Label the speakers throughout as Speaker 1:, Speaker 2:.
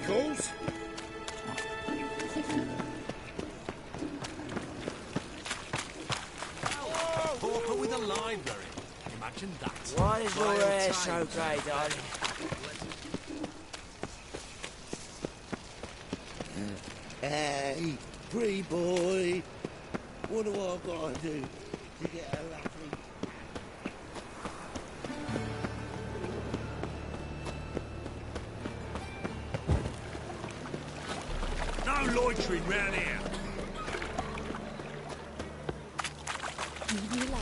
Speaker 1: calls.
Speaker 2: Pauper with a library. Imagine that.
Speaker 3: Why is your hair so grey, darling?
Speaker 1: Hey, pretty boy. What do I gotta do to get a lovely...
Speaker 2: No loitering round here.
Speaker 4: Leave me alone.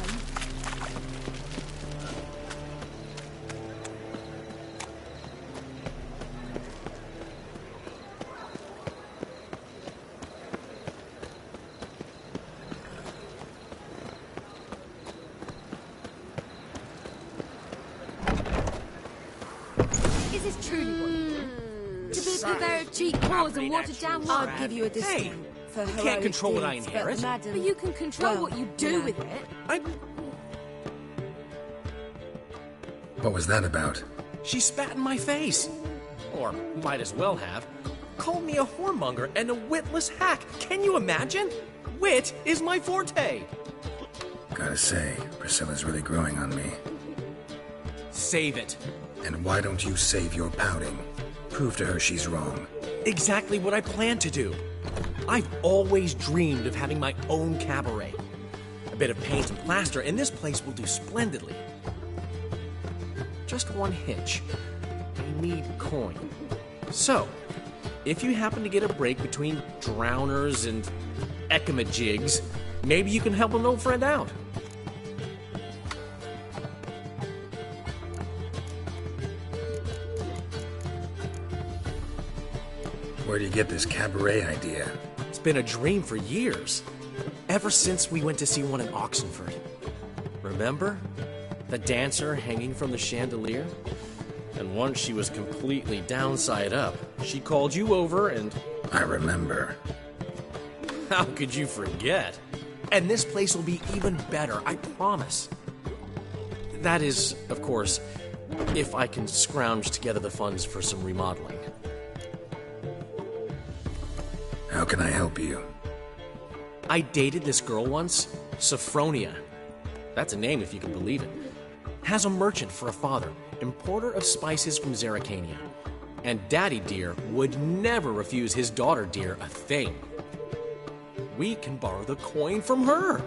Speaker 4: Is this truly what you do? To be purveyor of cheap clothes and watered down wine?
Speaker 3: I'd give you a discount.
Speaker 5: Hey,
Speaker 3: for
Speaker 5: you
Speaker 3: heroic
Speaker 5: can't control what I
Speaker 3: deeds,
Speaker 5: inherit.
Speaker 3: But, madam,
Speaker 4: But you can control
Speaker 3: well,
Speaker 4: what you do with it.
Speaker 6: What was that about?
Speaker 5: She spat in my face. Or might as well have. Called me a whoremonger and a witless hack. Can you imagine? Wit is my forte.
Speaker 6: Gotta say, Priscilla's really growing on me.
Speaker 5: Save it.
Speaker 6: And why don't you save your pouting? Prove to her she's wrong.
Speaker 5: Exactly what I plan to do. I've always dreamed of having my own cabaret. A bit of paint and plaster, and this place will do splendidly. Just one hitch. I need coin. So, if you happen to get a break between drowners and ecamajigs, maybe you can help an old friend out.
Speaker 6: Where do you get this cabaret idea?
Speaker 5: It's been a dream for years. Ever since we went to see one in Oxenford. Remember? The dancer hanging from the chandelier? And once she was completely downside up, she called you over and...
Speaker 6: I remember.
Speaker 5: How could you forget? And this place will be even better, I promise. That is, of course, if I can scrounge together the funds for some remodeling.
Speaker 6: How can I help you?
Speaker 5: I dated this girl once, Sophronia. That's a name if you can believe it. Has a merchant for a father, importer of spices from Zerrikania. And Daddy Dear would never refuse his daughter Dear a thing. We can borrow the coin from her.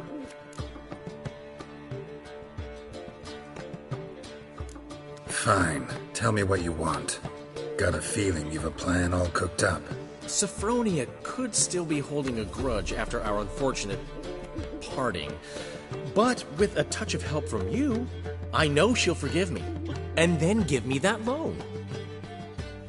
Speaker 6: Fine. Tell me what you want. Got a feeling you've a plan all cooked up.
Speaker 5: Sophronia could still be holding a grudge after our unfortunate parting. But with a touch of help from you, I know she'll forgive me. And then give me that loan.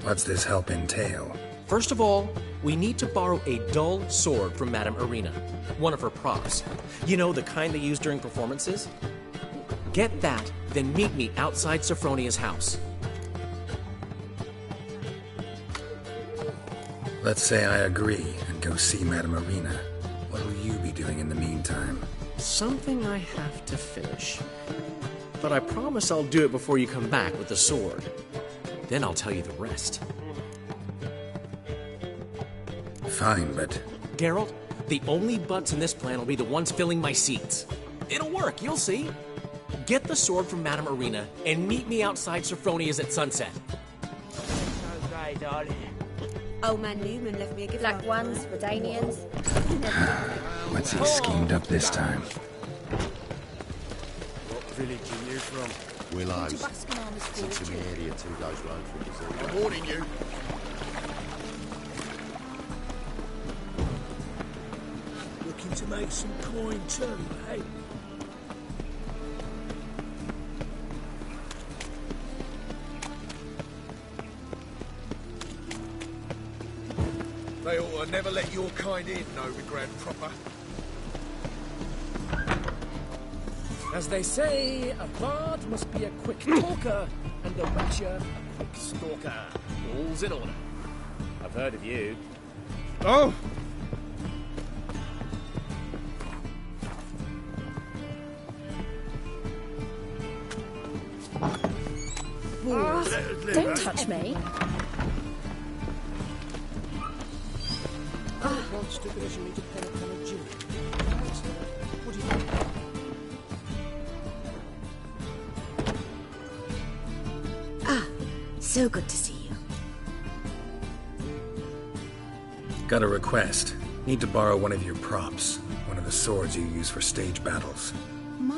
Speaker 6: What's this help entail?
Speaker 5: First of all, we need to borrow a dull sword from Madame Arena. One of her props. You know, the kind they use during performances? Get that, then meet me outside Sophronia's house.
Speaker 6: Let's say I agree and go see Madame Arena. What'll you be doing in the meantime?
Speaker 5: Something I have to finish. But I promise I'll do it before you come back with the sword. Then I'll tell you the rest.
Speaker 6: Fine, but...
Speaker 5: Geralt, the only butts in this plan will be the ones filling my seats. It'll work, you'll see. Get the sword from Madame Arena and meet me outside Sophronia's at sunset.
Speaker 3: So grey, darling.
Speaker 4: Old man Newman left me a gift. Black ones, Redanians.
Speaker 6: What's he schemed up this time?
Speaker 1: What village are you from?
Speaker 7: Willows. It's in the area 2 days road from Brazil.
Speaker 1: I'm warning you. Looking to make some coin too, eh? They ought to never let your kind in, no regret proper.
Speaker 8: As they say, a bard must be a quick talker, and a witcher a quick stalker.
Speaker 5: All's in order. I've heard of you.
Speaker 1: Oh!
Speaker 4: Don't touch me.
Speaker 8: stupid as you need to pen a pen of Jew. What do you think?
Speaker 9: So good to see you.
Speaker 6: Got a request. Need to borrow one of your props. One of the swords you use for stage battles.
Speaker 9: My.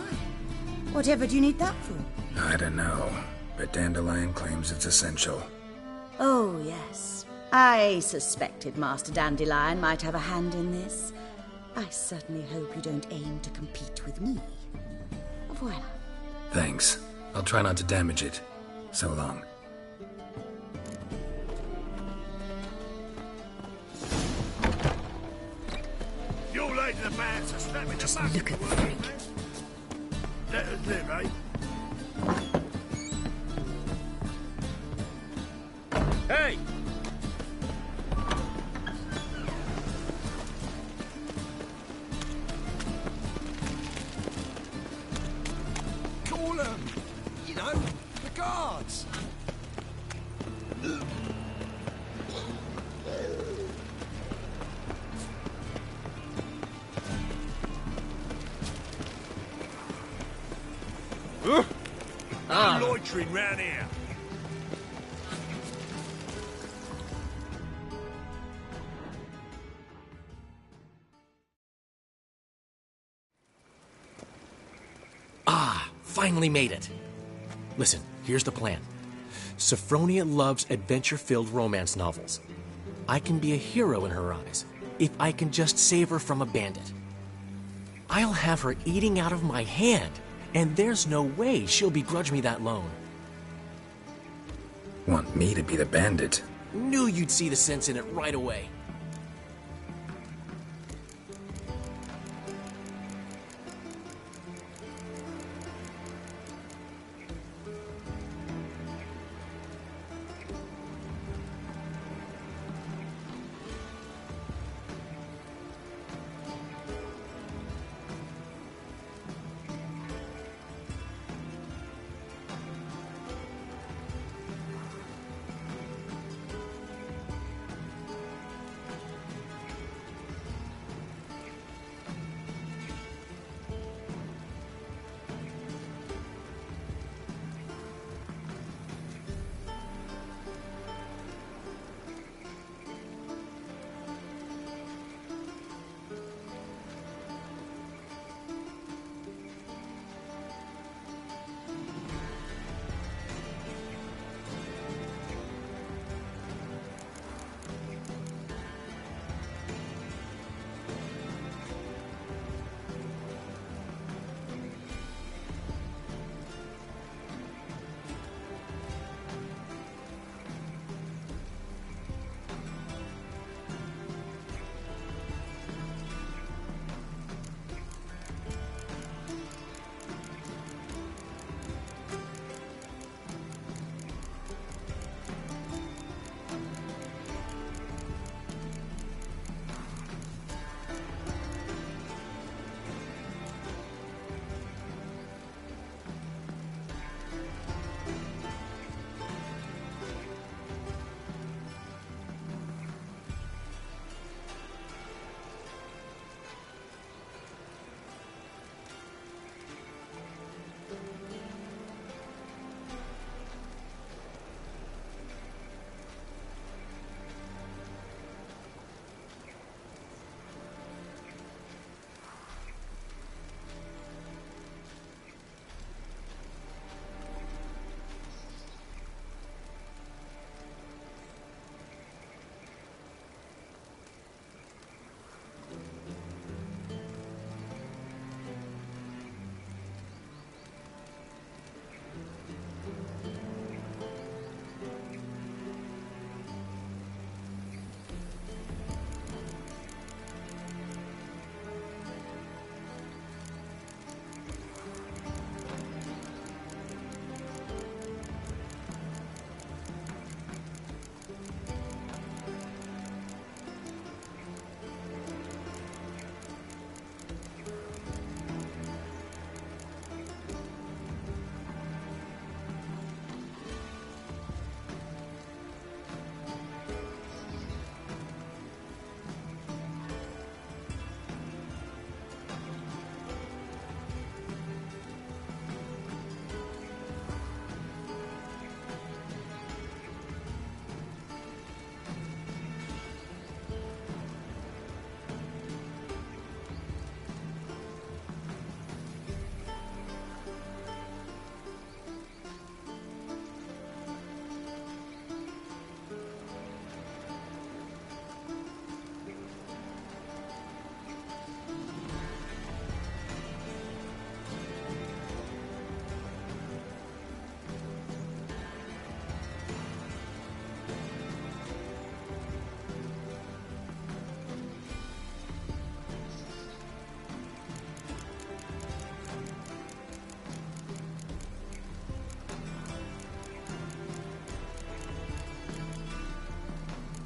Speaker 9: Whatever do you need that for?
Speaker 6: I don't know, but Dandelion claims it's essential.
Speaker 9: Oh, yes. I suspected Master Dandelion might have a hand in this. I certainly hope you don't aim to compete with me. Voila.
Speaker 6: Thanks. I'll try not to damage it. So long.
Speaker 1: You're late to the band, so snap me the
Speaker 9: Just
Speaker 1: bucket,
Speaker 9: look at the
Speaker 1: will you,
Speaker 9: freak.
Speaker 1: man? Let us live, eh?
Speaker 8: Hey!
Speaker 2: Call them! You know, the guards! No loitering round here.
Speaker 5: Finally made it. Listen, here's the plan. Sophronia loves adventure-filled romance novels. I can be a hero in her eyes if I can just save her from a bandit. I'll have her eating out of my hand, and there's no way she'll begrudge me that loan.
Speaker 6: Want me to be the bandit?
Speaker 5: Knew you'd see the sense in it right away.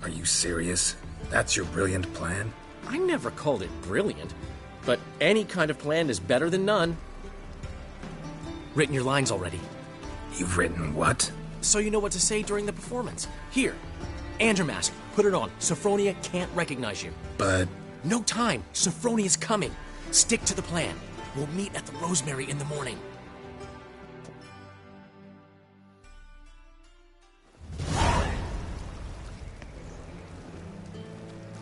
Speaker 6: Are you serious? That's your brilliant plan?
Speaker 5: I never called it brilliant, but any kind of plan is better than none. Written your lines already.
Speaker 6: You've written what?
Speaker 5: So you know what to say during the performance. Here, and your mask. Put it on. Sophronia can't recognize you.
Speaker 6: But...
Speaker 5: No time. Sophronia's coming. Stick to the plan. We'll meet at the Rosemary in the morning.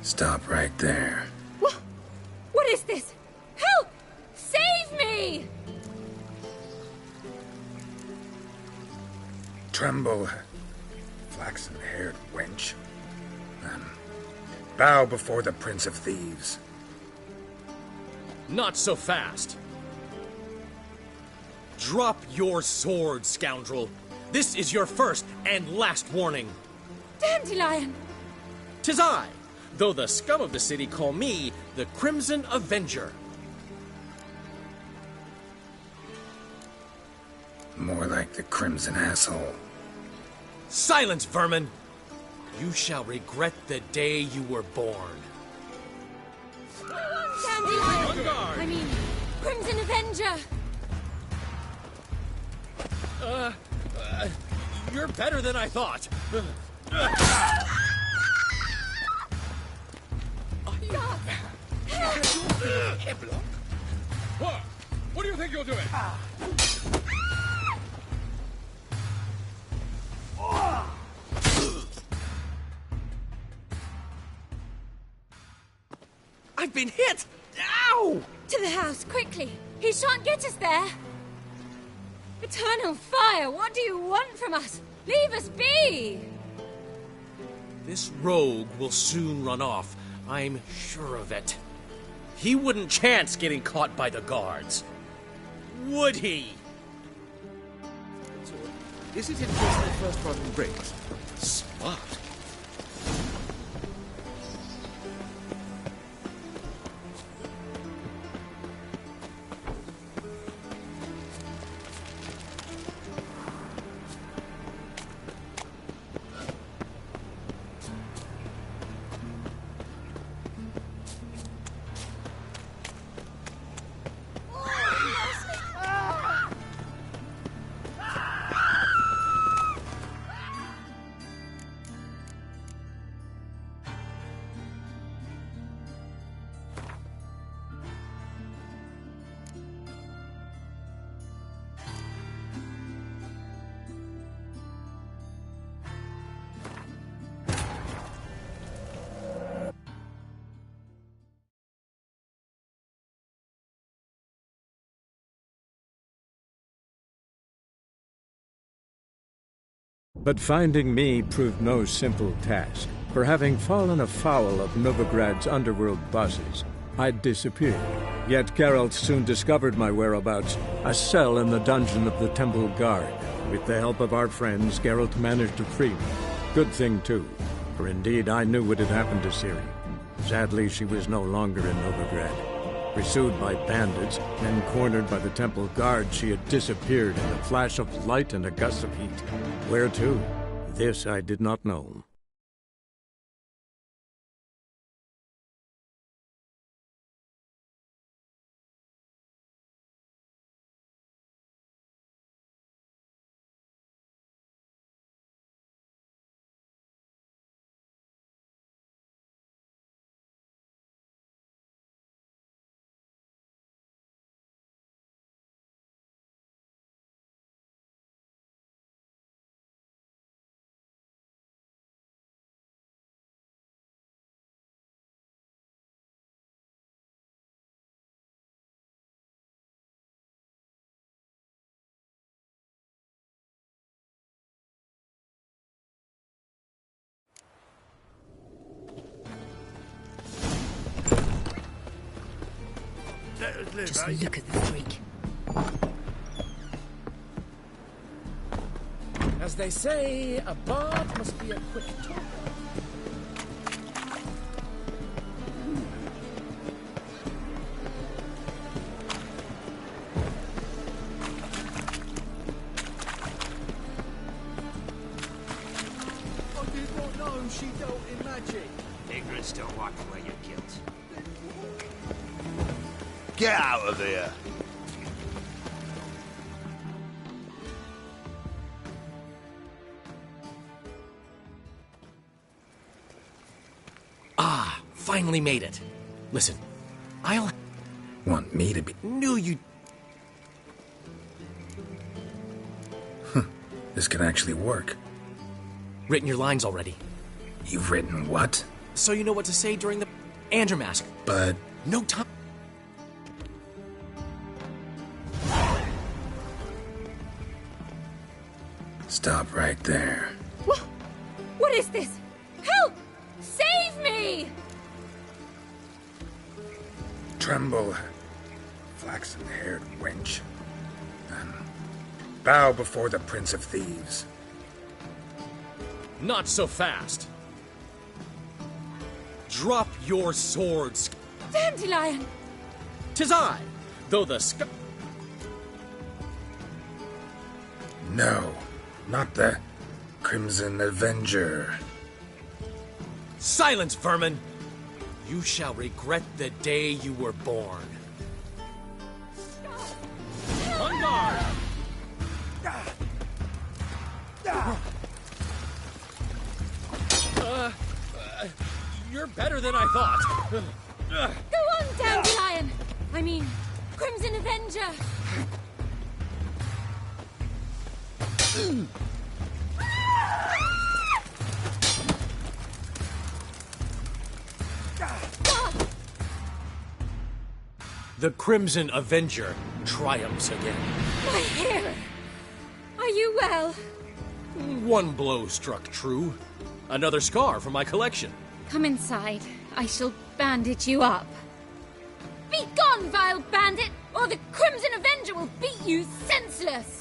Speaker 6: Stop right there.
Speaker 4: What is this? Help! Save me!
Speaker 6: Tremble, flaxen-haired wench. Bow before the Prince of Thieves.
Speaker 5: Not so fast. Drop your sword, scoundrel. This is your first and last warning.
Speaker 4: Dandelion!
Speaker 5: 'Tis I, though the scum of the city call me the Crimson Avenger.
Speaker 6: More like the Crimson Asshole.
Speaker 5: Silence, vermin! You shall regret the day you were born.
Speaker 4: Dandelion! I mean, Crimson Avenger!
Speaker 5: You're better than I thought.
Speaker 8: What do you think you're doing?
Speaker 5: I've been hit! Ow!
Speaker 4: To the house, quickly! He shan't get us there! Eternal fire, what do you want from us? Leave us be!
Speaker 5: This rogue will soon run off. I'm sure of it. He wouldn't chance getting caught by the guards. Would he?
Speaker 10: Is it in case the first one breaks? Smart.
Speaker 11: But finding me proved no simple task, for having fallen afoul of Novigrad's underworld bosses, I'd disappeared. Yet Geralt soon discovered my whereabouts, a cell in the dungeon of the Temple Guard. With the help of our friends, Geralt managed to free me. Good thing, too, for indeed I knew what had happened to Ciri. Sadly, she was no longer in Novigrad. Pursued by bandits, then cornered by the Temple Guard, she had disappeared in a flash of light and a gust of heat. Where to? This I did not know.
Speaker 4: Just look at the freak.
Speaker 8: As they say, a bard must be a quick talker.
Speaker 10: I did not know she dealt in magic.
Speaker 7: Get out of here!
Speaker 5: Ah, finally made it. Listen, I'll...
Speaker 6: Want me to be...
Speaker 5: Knew you...
Speaker 6: This could actually work.
Speaker 5: Written your lines already.
Speaker 6: You've written what?
Speaker 5: So you know what to say during the Andrew Mask.
Speaker 6: But...
Speaker 5: No time.
Speaker 6: Stop right there.
Speaker 4: What is this? Help! Save me!
Speaker 6: Tremble, flaxen-haired wench. Bow before the Prince of Thieves.
Speaker 5: Not so fast. Drop your swords.
Speaker 4: Dandelion!
Speaker 5: 'Tis I, though the
Speaker 6: No, not the Crimson Avenger.
Speaker 5: Silence, vermin! You shall regret the day you were born. On guard! You're better than I thought.
Speaker 4: Go on, Dandelion! I mean, Crimson Avenger!
Speaker 5: The Crimson Avenger triumphs again.
Speaker 4: My hero! Are you well?
Speaker 5: One blow struck true. Another scar from my collection.
Speaker 4: Come inside. I shall bandage you up. Be gone, vile bandit, or the Crimson Avenger will beat you senseless!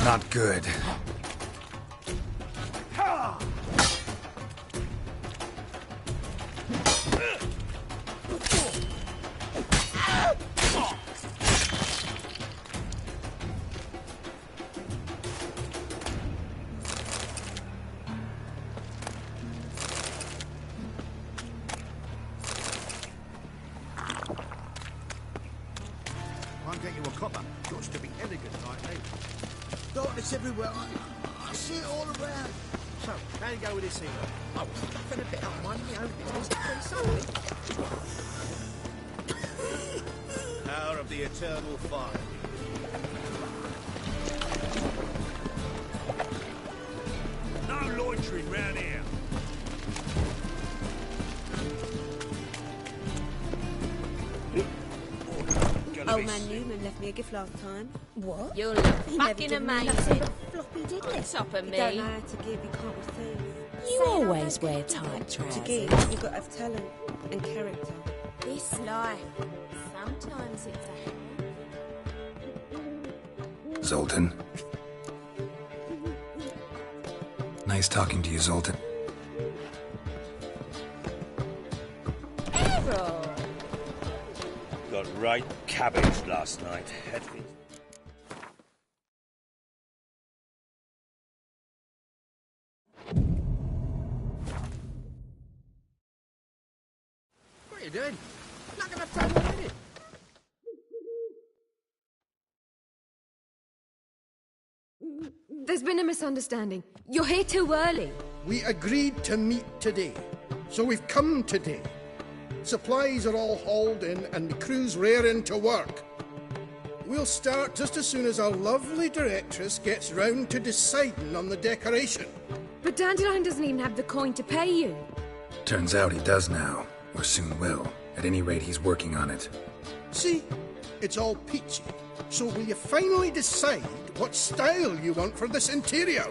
Speaker 6: Not good.
Speaker 7: Can't get you a copper. Got to be elegant like me. Darkness everywhere. I see it all around. So, how you go with this here? I was going to bet up my own business to do something. Power of the eternal fire.
Speaker 2: No loitering round here.
Speaker 12: Old man Newman left me a gift last time.
Speaker 4: What?
Speaker 12: You're
Speaker 4: He never
Speaker 12: fucking
Speaker 4: did me
Speaker 12: amazing.
Speaker 4: nothing
Speaker 12: But floppy, didn't it?
Speaker 4: What's up at
Speaker 12: You
Speaker 4: me?
Speaker 12: don't know how to give, you can't receive.
Speaker 4: You always wear tight
Speaker 12: To
Speaker 4: trousers.
Speaker 12: give, you've got to have talent and character.
Speaker 4: This life, sometimes it's a...
Speaker 6: Zoltan. Nice talking to you, Zoltan.
Speaker 4: Errol!
Speaker 13: Got right cabbage last night. Headfeet.
Speaker 7: What are you doing? Not going to have time already.
Speaker 4: There's been a misunderstanding. You're here too early.
Speaker 14: We agreed to meet today, so we've come today. Supplies are all hauled in and the crew's raring to work. We'll start just as soon as our lovely directress gets round to deciding on the decoration.
Speaker 15: But Dandelion doesn't even have the coin to pay you.
Speaker 6: Turns out he does now, or soon will. At any rate, he's working on it.
Speaker 14: See? It's all peachy. So will you finally decide what style you want for this interior?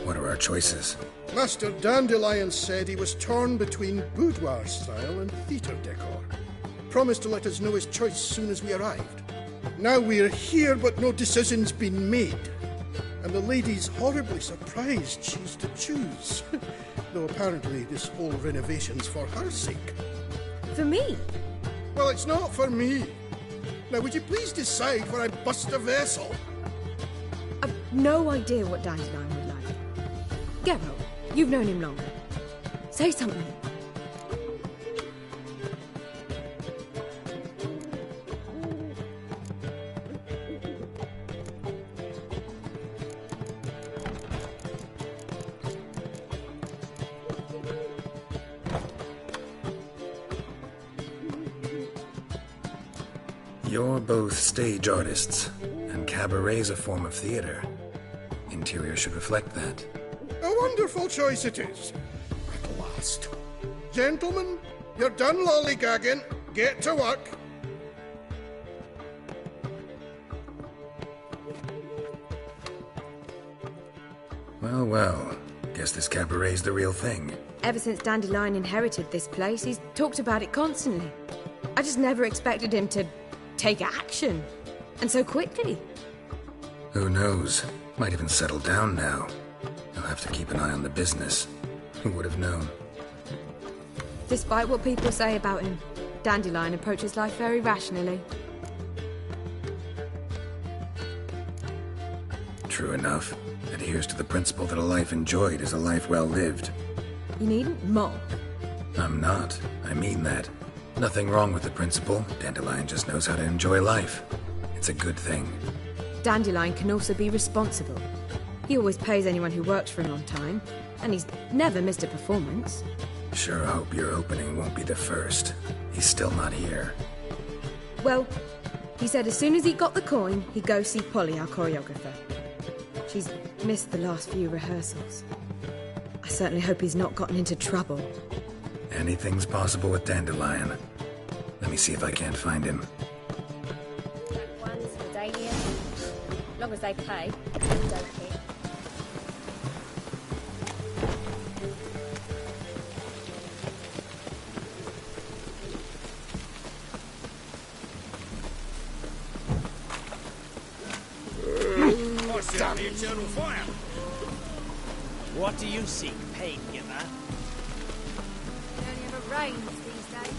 Speaker 6: What are our choices?
Speaker 14: Master Dandelion said he was torn between boudoir style and theatre decor. Promised to let us know his choice soon as we arrived. Now we're here, but no decision's been made. And the lady's horribly surprised she's to choose. Though apparently this whole renovation's for her sake.
Speaker 15: For me?
Speaker 14: Well, it's not for me. Now, would you please decide where I bust a vessel?
Speaker 15: I've no idea what Dandelion would like. Geralt, you've known him longer. Say something.
Speaker 6: You're both stage artists, and cabaret's a form of theater. Interior should reflect that.
Speaker 14: A wonderful choice it is. At last. Gentlemen, you're done lollygagging. Get to work.
Speaker 6: Well, well. Guess this cabaret's the real thing.
Speaker 15: Ever since Dandelion inherited this place, he's talked about it constantly. I just never expected him to take action. And so quickly.
Speaker 6: Who knows? Might even settle down now. I'll have to keep an eye on the business. Who would have known?
Speaker 15: Despite what people say about him, Dandelion approaches life very rationally.
Speaker 6: True enough. Adheres to the principle that a life enjoyed is a life well lived.
Speaker 15: You needn't mock.
Speaker 6: I'm not. I mean that. Nothing wrong with the principle. Dandelion just knows how to enjoy life. It's a good thing.
Speaker 15: Dandelion can also be responsible. He always pays anyone who works for him on time, and he's never missed a performance.
Speaker 6: Sure hope your opening won't be the first. He's still not here.
Speaker 15: Well, he said as soon as he got the coin, he'd go see Polly, our choreographer. She's missed the last few rehearsals. I certainly hope he's not gotten into trouble.
Speaker 6: Anything's possible with Dandelion. Let me see if I can't find him.
Speaker 4: One's for Dahlia. As long as they pay, don't care.
Speaker 2: Damn the eternal fire!
Speaker 3: What do you seek, pain giver?
Speaker 4: It only ever rains these days.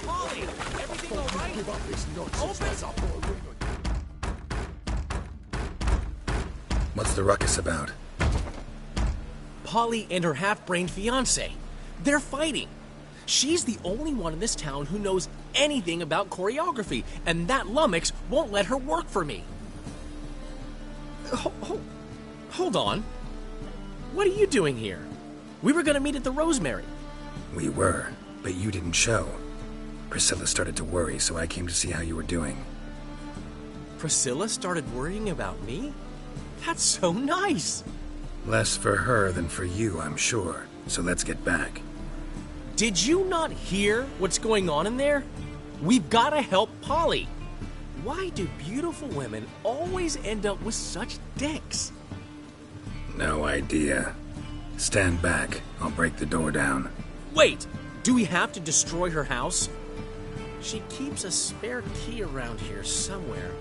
Speaker 2: Molly, everything all right?
Speaker 7: Give up this nonsense. That's up or ring on you.
Speaker 6: What's the ruckus about?
Speaker 5: Polly and her half-brained fiancé. They're fighting. She's the only one in this town who knows anything about choreography, and that lummox won't let her work for me. Hold on. What are you doing here? We were going to meet at the Rosemary.
Speaker 6: We were, but you didn't show. Priscilla started to worry, so I came to see how you were doing.
Speaker 5: Priscilla started worrying about me? That's so nice.
Speaker 6: Less for her than for you, I'm sure. So let's get back.
Speaker 5: Did you not hear what's going on in there? We've got to help Polly. Why do beautiful women always end up with such dicks?
Speaker 6: No idea. Stand back. I'll break the door down.
Speaker 5: Wait! Do we have to destroy her house? She keeps a spare key around here somewhere.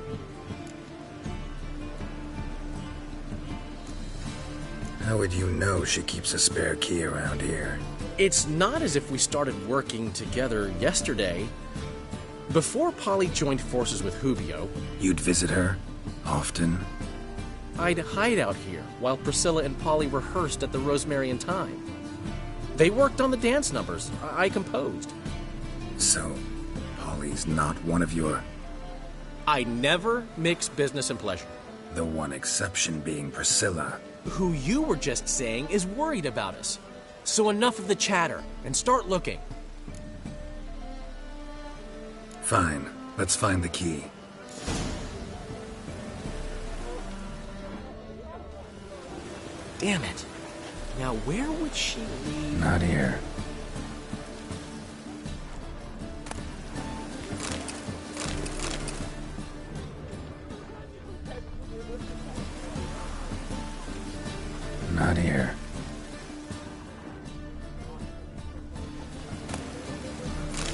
Speaker 6: How would you know she keeps a spare key around here?
Speaker 5: It's not as if we started working together yesterday. Before Polly joined forces with Hubio...
Speaker 6: You'd visit her? Often?
Speaker 5: I'd hide out here while Priscilla and Polly rehearsed at the Rosemary in Time. They worked on the dance numbers. I composed.
Speaker 6: So, Polly's not one of your...
Speaker 5: I never mix business and pleasure.
Speaker 6: The one exception being Priscilla.
Speaker 5: who you were just saying is worried about us. So enough of the chatter, and start looking.
Speaker 6: Fine. Let's find the key.
Speaker 5: Damn it. Now where would she lead?
Speaker 6: Not here. Not here.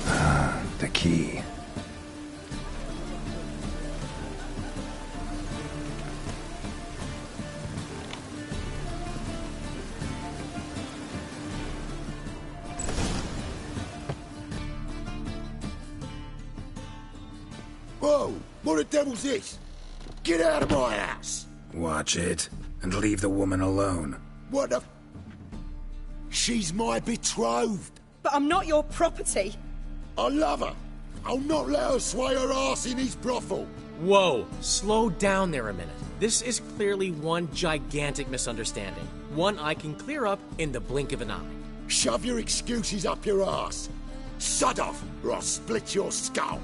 Speaker 6: Ah, the key.
Speaker 1: Whoa! What the devil's this? Get out of my house!
Speaker 6: Watch it, and leave the woman alone.
Speaker 1: What the... She's my betrothed.
Speaker 15: But I'm not your property.
Speaker 1: I love her. I'll not let her sway her ass in his brothel.
Speaker 5: Whoa, slow down there a minute. This is clearly one gigantic misunderstanding. One I can clear up in the blink of an eye.
Speaker 1: Shove your excuses up your ass. Sod off, or I'll split your skull.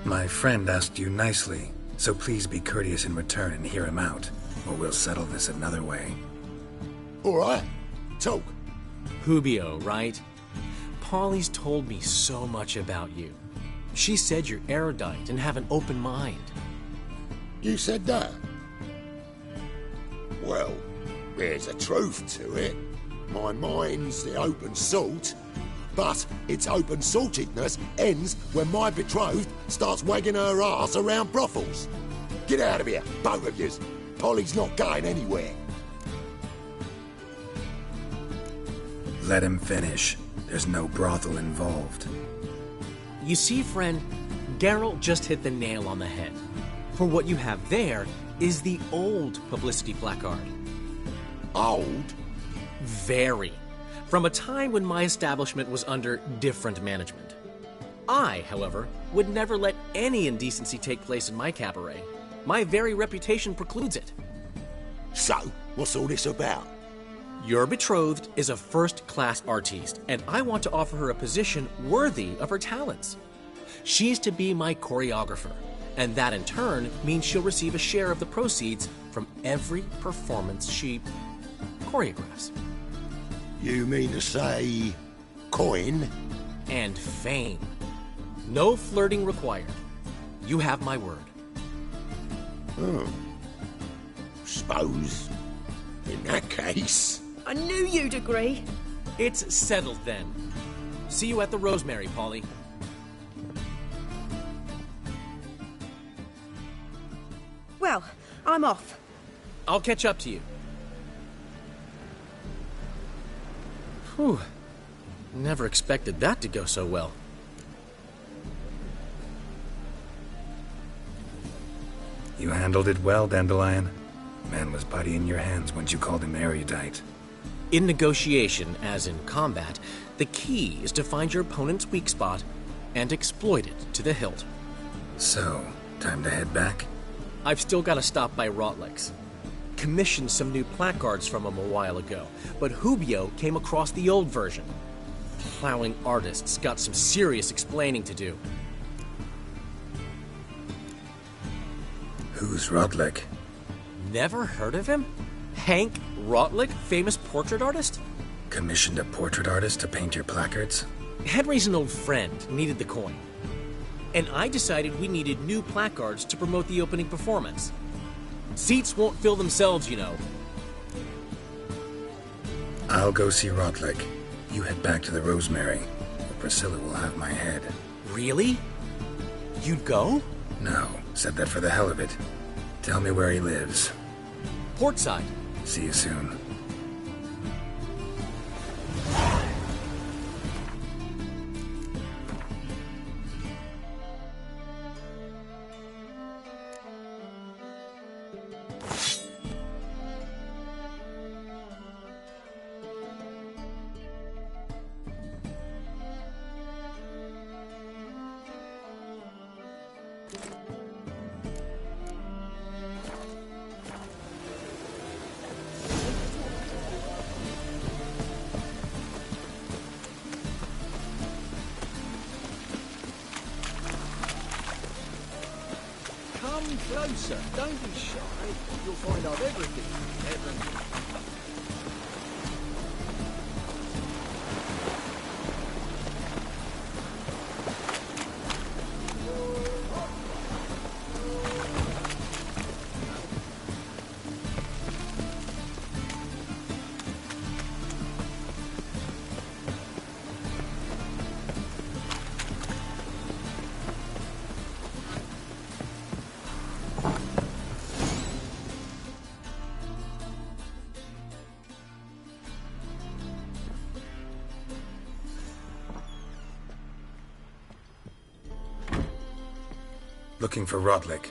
Speaker 6: My friend asked you nicely, so please be courteous in return and hear him out, or we'll settle this another way.
Speaker 1: All right, talk.
Speaker 5: Hubio, right? Polly's told me so much about you. She said you're erudite and have an open mind.
Speaker 1: You said that? Well, there's a truth to it. My mind's the open salt, but its open saltedness ends when my betrothed starts wagging her ass around brothels. Get out of here, both of yous. Polly's not going anywhere.
Speaker 6: Let him finish. There's no brothel involved.
Speaker 5: You see, friend, Geralt just hit the nail on the head. For what you have there is the old publicity placard.
Speaker 1: Old?
Speaker 5: Very. From a time when my establishment was under different management. I, however, would never let any indecency take place in my cabaret. My very reputation precludes it.
Speaker 1: So, what's all this about?
Speaker 5: Your betrothed is a first-class artiste, and I want to offer her a position worthy of her talents. She's to be my choreographer, and that in turn means she'll receive a share of the proceeds from every performance she choreographs.
Speaker 1: You mean to say... coin?
Speaker 5: And fame. No flirting required. You have my word.
Speaker 1: Suppose... in that case...
Speaker 15: I knew you'd agree.
Speaker 5: It's settled then. See you at the Rosemary, Polly.
Speaker 12: Well, I'm off.
Speaker 5: I'll catch up to you. Whew. Never expected that to go so well.
Speaker 6: You handled it well, Dandelion. Man was putty in your hands once you called him erudite.
Speaker 5: In negotiation, as in combat, the key is to find your opponent's weak spot and exploit it to the hilt.
Speaker 6: So, time to head back?
Speaker 5: I've still got to stop by Rotlick's. Commissioned some new placards from him a while ago, but Hubio came across the old version. Plowing artists got some serious explaining to do.
Speaker 6: Who's Rotlick?
Speaker 5: Never heard of him? Hank Rotlick, famous portrait artist?
Speaker 6: Commissioned a portrait artist to paint your placards?
Speaker 5: Henry's an old friend, needed the coin. And I decided we needed new placards to promote the opening performance. Seats won't fill themselves, you know.
Speaker 6: I'll go see Rotlick. You head back to the Rosemary, or Priscilla will have my head.
Speaker 5: Really? You'd go?
Speaker 6: No, said that for the hell of it. Tell me where he lives.
Speaker 5: Portside.
Speaker 6: See you soon.
Speaker 10: closer. Don't be shy. You'll find out everything. Heaven.
Speaker 6: Looking for Rodlick.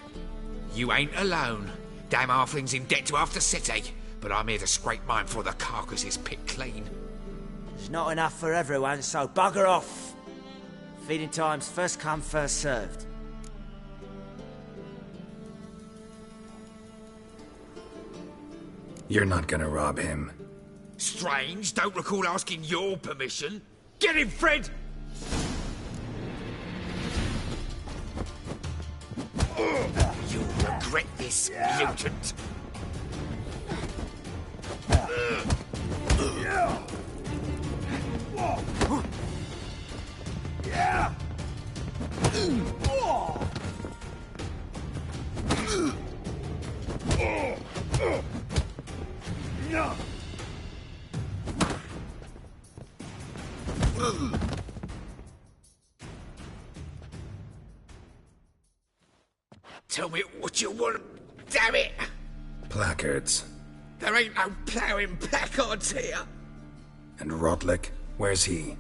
Speaker 16: You ain't alone. Damn halfling's in debt to half the city, but I'm here to scrape mine before the carcass is picked clean.
Speaker 3: It's not enough for everyone, so bugger off. Feeding time's first come, first served.
Speaker 6: You're not gonna rob him.
Speaker 16: Strange, don't recall asking your permission. Get him, Fred! You'll regret this, mutant. Tell me what you want, damn it!
Speaker 6: Placards.
Speaker 16: There ain't no ploughing placards here.
Speaker 6: And Rodlick? Where's he?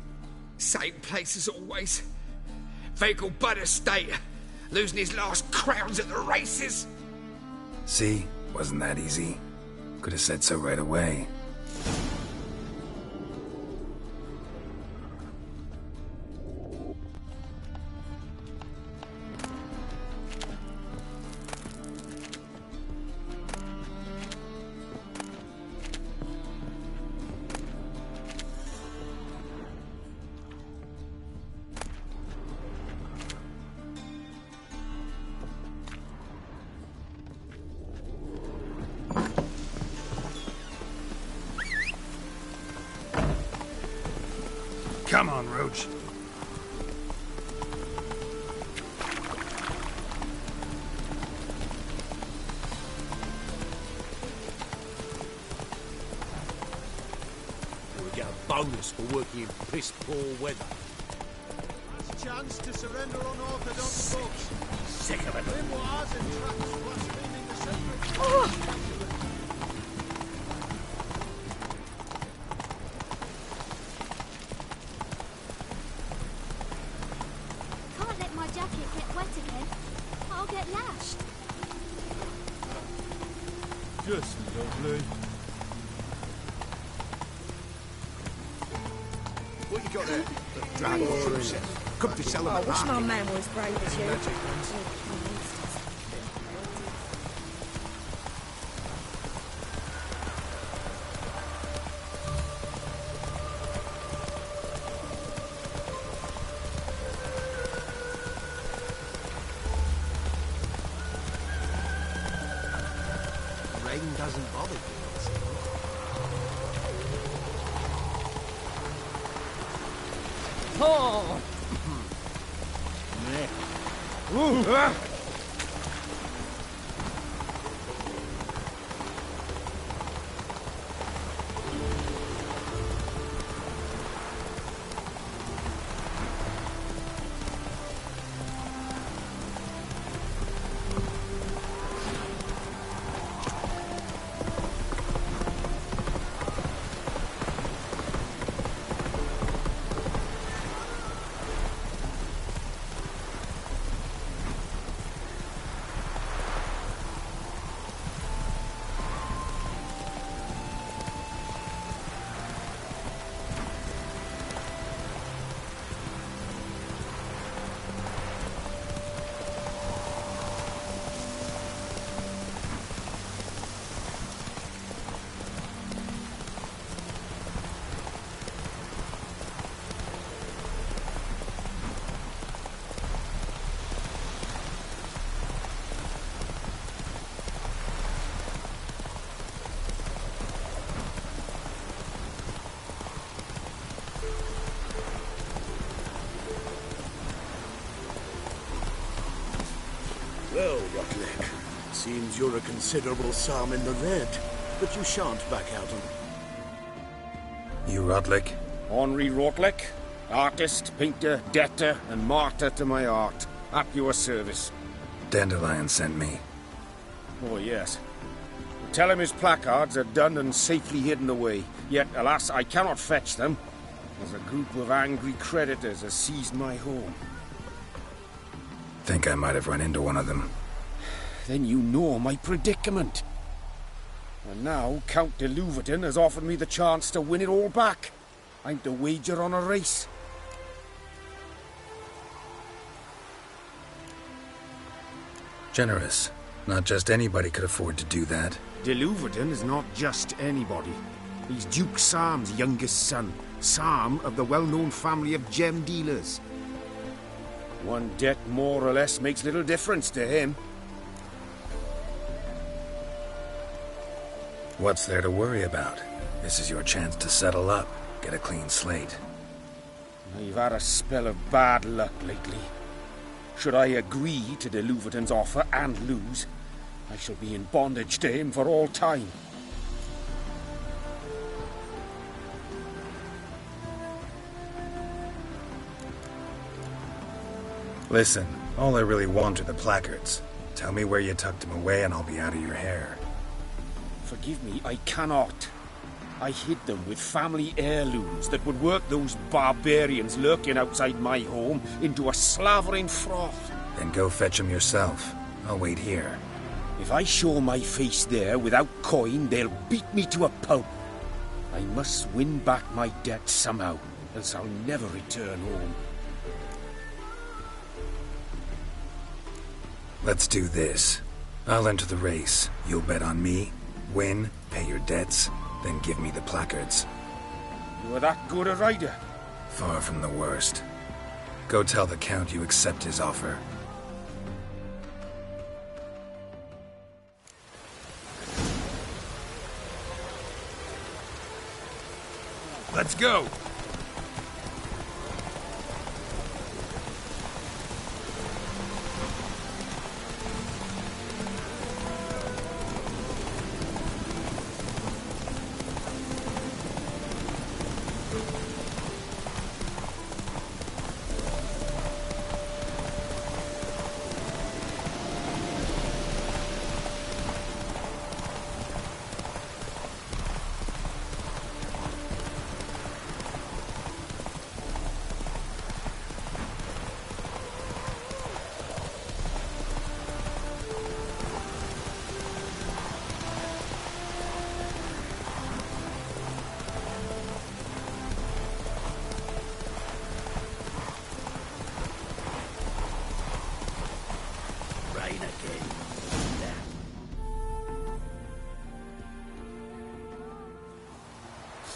Speaker 16: Same place as always. Vehicle Bud Estate. Losing his last crowns at the races.
Speaker 6: See? Wasn't that easy? Could have said so right away.
Speaker 10: Come on, Roach.
Speaker 2: We get a bonus for working in piss-poor weather.
Speaker 7: Last chance to surrender unorthodox books.
Speaker 2: Sick of it.
Speaker 7: Grimoires and tracts blaspheming the sacred...
Speaker 17: Can't let my jacket get wet again. I'll get lashed.
Speaker 2: Just lovely.
Speaker 7: What you got there?
Speaker 2: Dragon cruiser. Could be selling
Speaker 12: I wish my man was brave as you.
Speaker 2: Rain doesn't bother you.
Speaker 8: Oh!
Speaker 7: Well, Rutlick, seems you're a considerable sum in the red, but you shan't back out on...
Speaker 6: You Rutlick?
Speaker 18: Henri Rotlick, artist, painter, debtor, and martyr to my art. At your service.
Speaker 6: Dandelion sent me.
Speaker 18: Oh, yes. Tell him his placards are done and safely hidden away. Yet, alas, I cannot fetch them, as a group of angry creditors has seized my home.
Speaker 6: Think I might have run into one of them.
Speaker 18: Then you know my predicament. And now Count de Louverton has offered me the chance to win it all back. I'm to wager on a race.
Speaker 6: Generous. Not just anybody could afford to do that.
Speaker 18: De Louverton is not just anybody. He's Duke Sam's youngest son. Sam of the well-known family of gem dealers. One debt more or less makes little difference to him.
Speaker 6: What's there to worry about? This is your chance to settle up, get a clean slate.
Speaker 18: I've had a spell of bad luck lately. Should I agree to de Louverton's offer and lose, I shall be in bondage to him for all time.
Speaker 6: Listen, all I really want are the placards. Tell me where you tucked them away and I'll be out of your hair.
Speaker 18: Forgive me, I cannot. I hid them with family heirlooms that would work those barbarians lurking outside my home into a slavering froth.
Speaker 6: Then go fetch them yourself. I'll wait here.
Speaker 18: If I show my face there without coin, they'll beat me to a pulp. I must win back my debt somehow, else I'll never return home.
Speaker 6: Let's do this. I'll enter the race. You'll bet on me, win, pay your debts, then give me the placards.
Speaker 18: You are that good a rider?
Speaker 6: Far from the worst. Go tell the Count you accept his offer.
Speaker 18: Let's go!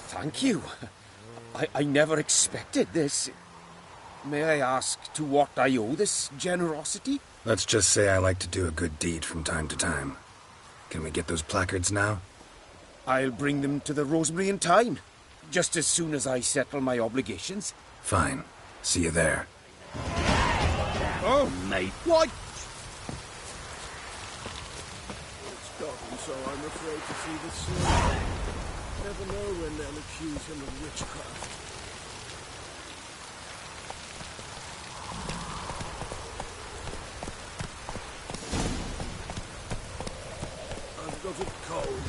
Speaker 18: Thank you. I never expected this. May I ask to what I owe this generosity?
Speaker 6: Let's just say I like to do a good deed from time to time. Can we get those placards now?
Speaker 18: I'll bring them to the Rosemary in time, just as soon as I settle my obligations.
Speaker 6: Fine. See you there.
Speaker 18: Oh, mate. What?
Speaker 7: It's gotten so I'm afraid to see the sun. Never know when they'll accuse him of witchcraft. I've got a cold.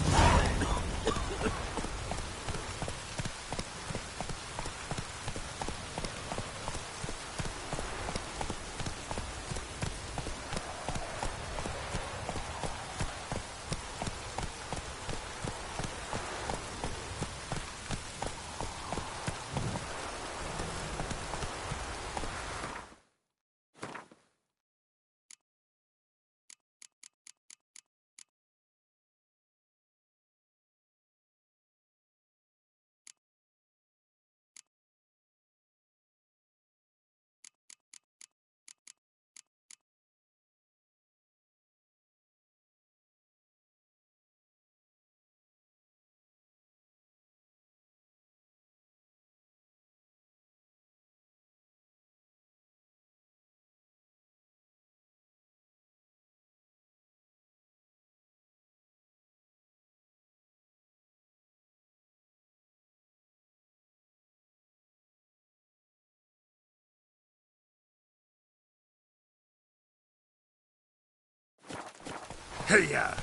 Speaker 6: Hey-ya!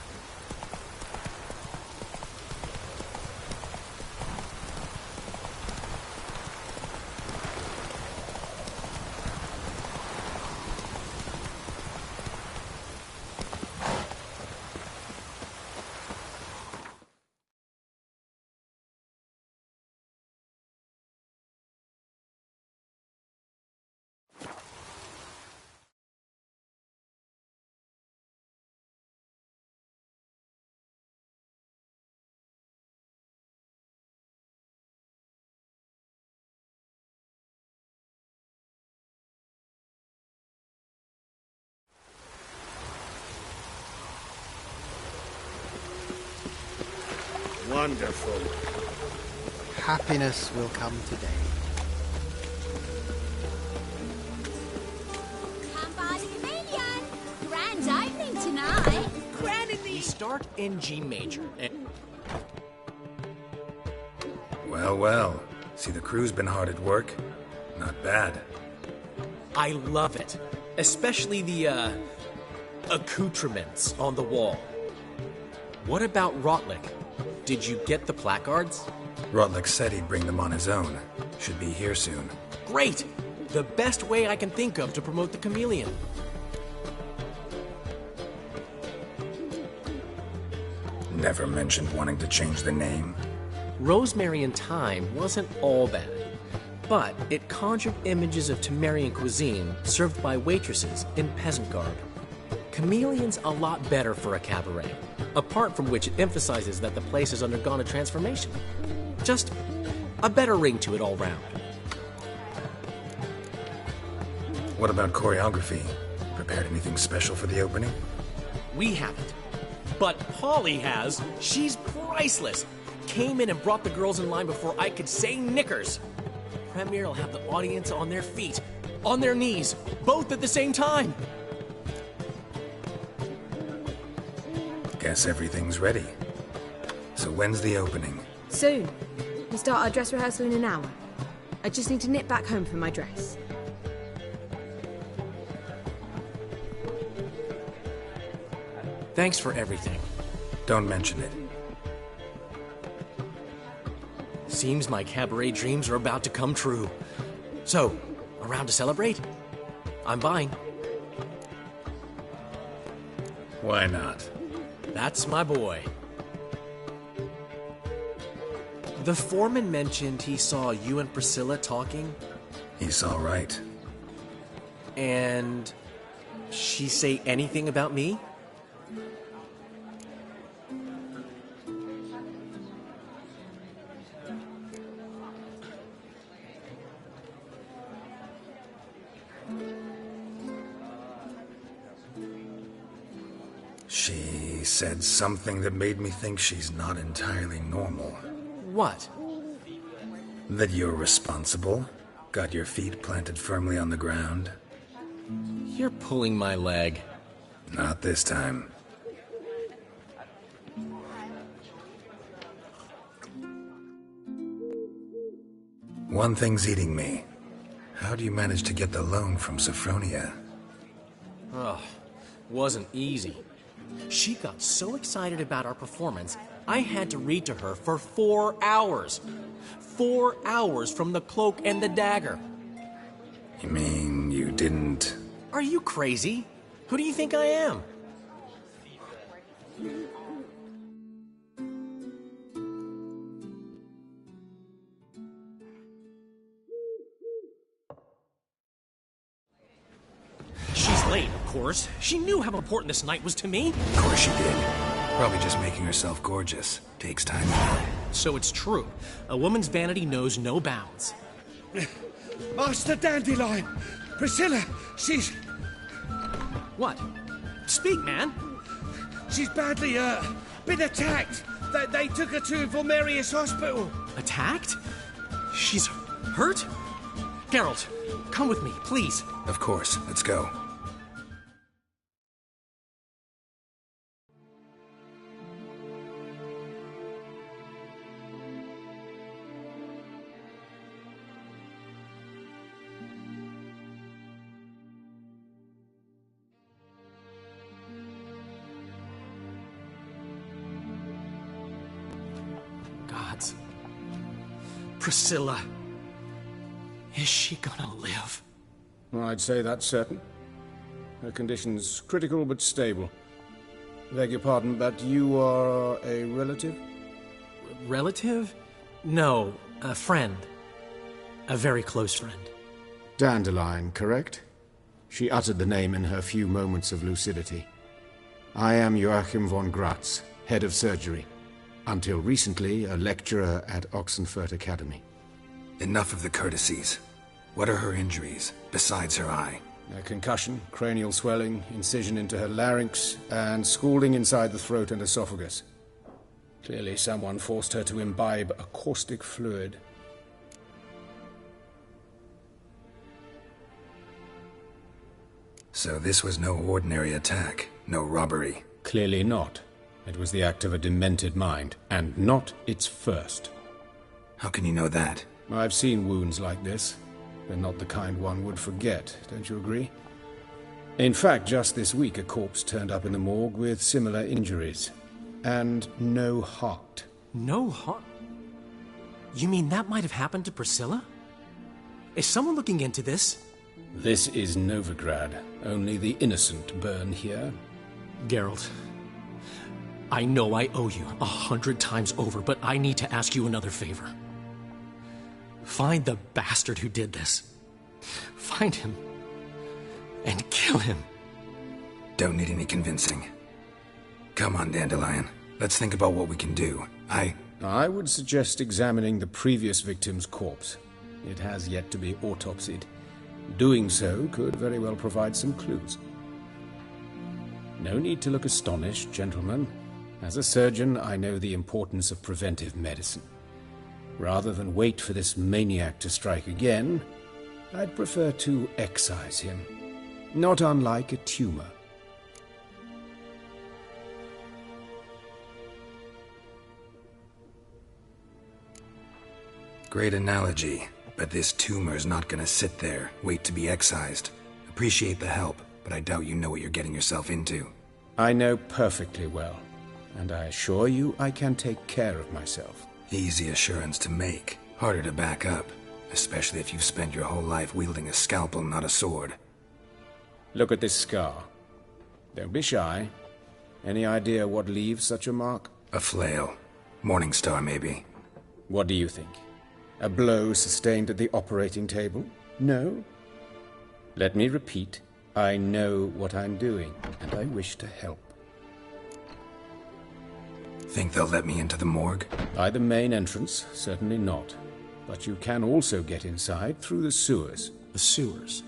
Speaker 18: Wonderful.
Speaker 7: Happiness will come today.
Speaker 17: Come by the Pavilion! Grand opening tonight!
Speaker 5: Grand in the... We start in G major.
Speaker 6: Well, well. See, the crew's been hard at work. Not bad.
Speaker 5: I love it. Especially the, accoutrements on the wall. What about Rotlick? Did you get the placards?
Speaker 6: Rotlick said he'd bring them on his own. Should be here soon.
Speaker 5: Great! The best way I can think of to promote the chameleon.
Speaker 6: Never mentioned wanting to change the name.
Speaker 5: Rosemary and Thyme wasn't all bad, but it conjured images of Temerian cuisine served by waitresses in peasant garb. Chameleon's a lot better for a cabaret, apart from which it emphasizes that the place has undergone a transformation. Just a better ring to it all round.
Speaker 6: What about choreography? Prepared anything special for the opening?
Speaker 5: We haven't. But Polly has. She's priceless. Came in and brought the girls in line before I could say knickers. Premiere will have the audience on their feet, on their knees, both at the same time.
Speaker 6: Guess everything's ready. So when's the opening?
Speaker 15: Soon. We start our dress rehearsal in an hour. I just need to nip back home for my dress.
Speaker 5: Thanks for everything.
Speaker 6: Don't mention it.
Speaker 5: Seems my cabaret dreams are about to come true. So, around to celebrate? I'm buying.
Speaker 6: Why not?
Speaker 5: That's my boy. The foreman mentioned he saw you and Priscilla talking.
Speaker 6: He's all right.
Speaker 5: And she say anything about me?
Speaker 6: She said something that made me think she's not entirely normal.
Speaker 5: What?
Speaker 6: That you're responsible, got your feet planted firmly on the ground.
Speaker 5: You're pulling my leg.
Speaker 6: Not this time. One thing's eating me. How do you manage to get the loan from Sophronia?
Speaker 5: Oh, wasn't easy. She got so excited about our performance, I had to read to her for 4 hours. 4 hours from the Cloak and the Dagger.
Speaker 6: You mean you didn't...
Speaker 5: Are you crazy? Who do you think I am? She's late, of course. She knew how important this night was to me.
Speaker 6: Of course she did. Probably just making herself gorgeous. Takes time.
Speaker 5: So it's true. A woman's vanity knows no bounds.
Speaker 18: Master Dandelion! Priscilla, she's...
Speaker 5: What? Speak, man.
Speaker 18: She's badly, been attacked. They took her to Vulmerius Hospital.
Speaker 5: Attacked? She's hurt? Geralt, come with me, please.
Speaker 6: Of course. Let's go.
Speaker 5: gods. Priscilla. Is she gonna live?
Speaker 18: I'd say that's certain. Her condition's critical but stable. Beg your pardon, but you are a relative?
Speaker 5: Relative? No, a friend. A very close friend.
Speaker 18: Dandelion, correct? She uttered the name in her few moments of lucidity. I am Joachim von Gratz, head of surgery. Until recently, a lecturer at Oxenfurt Academy.
Speaker 6: Enough of the courtesies. What are her injuries, besides her eye?
Speaker 18: A concussion, cranial swelling, incision into her larynx, and scalding inside the throat and esophagus. Clearly someone forced her to imbibe a caustic fluid.
Speaker 6: So this was no ordinary attack, no robbery.
Speaker 18: Clearly not. It was the act of a demented mind, and not its first.
Speaker 6: How can you know that?
Speaker 18: I've seen wounds like this. They're not the kind one would forget, don't you agree? In fact, just this week a corpse turned up in the morgue with similar injuries. And no heart.
Speaker 5: No heart? You mean that might have happened to Priscilla? Is someone looking into this?
Speaker 18: This is Novigrad. Only the innocent burn here.
Speaker 5: Geralt, I know I owe you 100 times over, but I need to ask you another favor. Find the bastard who did this. Find him. And kill him.
Speaker 6: Don't need any convincing. Come on, Dandelion. Let's think about what we can do.
Speaker 18: I would suggest examining the previous victim's corpse. It has yet to be autopsied. Doing so could very well provide some clues. No need to look astonished, gentlemen. As a surgeon, I know the importance of preventive medicine. Rather than wait for this maniac to strike again, I'd prefer to excise him. Not unlike a tumor.
Speaker 6: Great analogy, but this tumor's not gonna sit there, wait to be excised. Appreciate the help, but I doubt you know what you're getting yourself into.
Speaker 18: I know perfectly well, and I assure you I can take care of myself.
Speaker 6: Easy assurance to make, harder to back up, especially if you've spent your whole life wielding a scalpel, not a sword.
Speaker 18: Look at this scar. Don't be shy. Any idea what leaves such a mark?
Speaker 6: A flail. Morning Star, maybe.
Speaker 18: What do you think? A blow sustained at the operating table? No? Let me repeat. I know what I'm doing, and I wish to help.
Speaker 6: Think they'll let me into the morgue?
Speaker 18: By the main entrance, certainly not. But you can also get inside through the sewers.
Speaker 5: The sewers?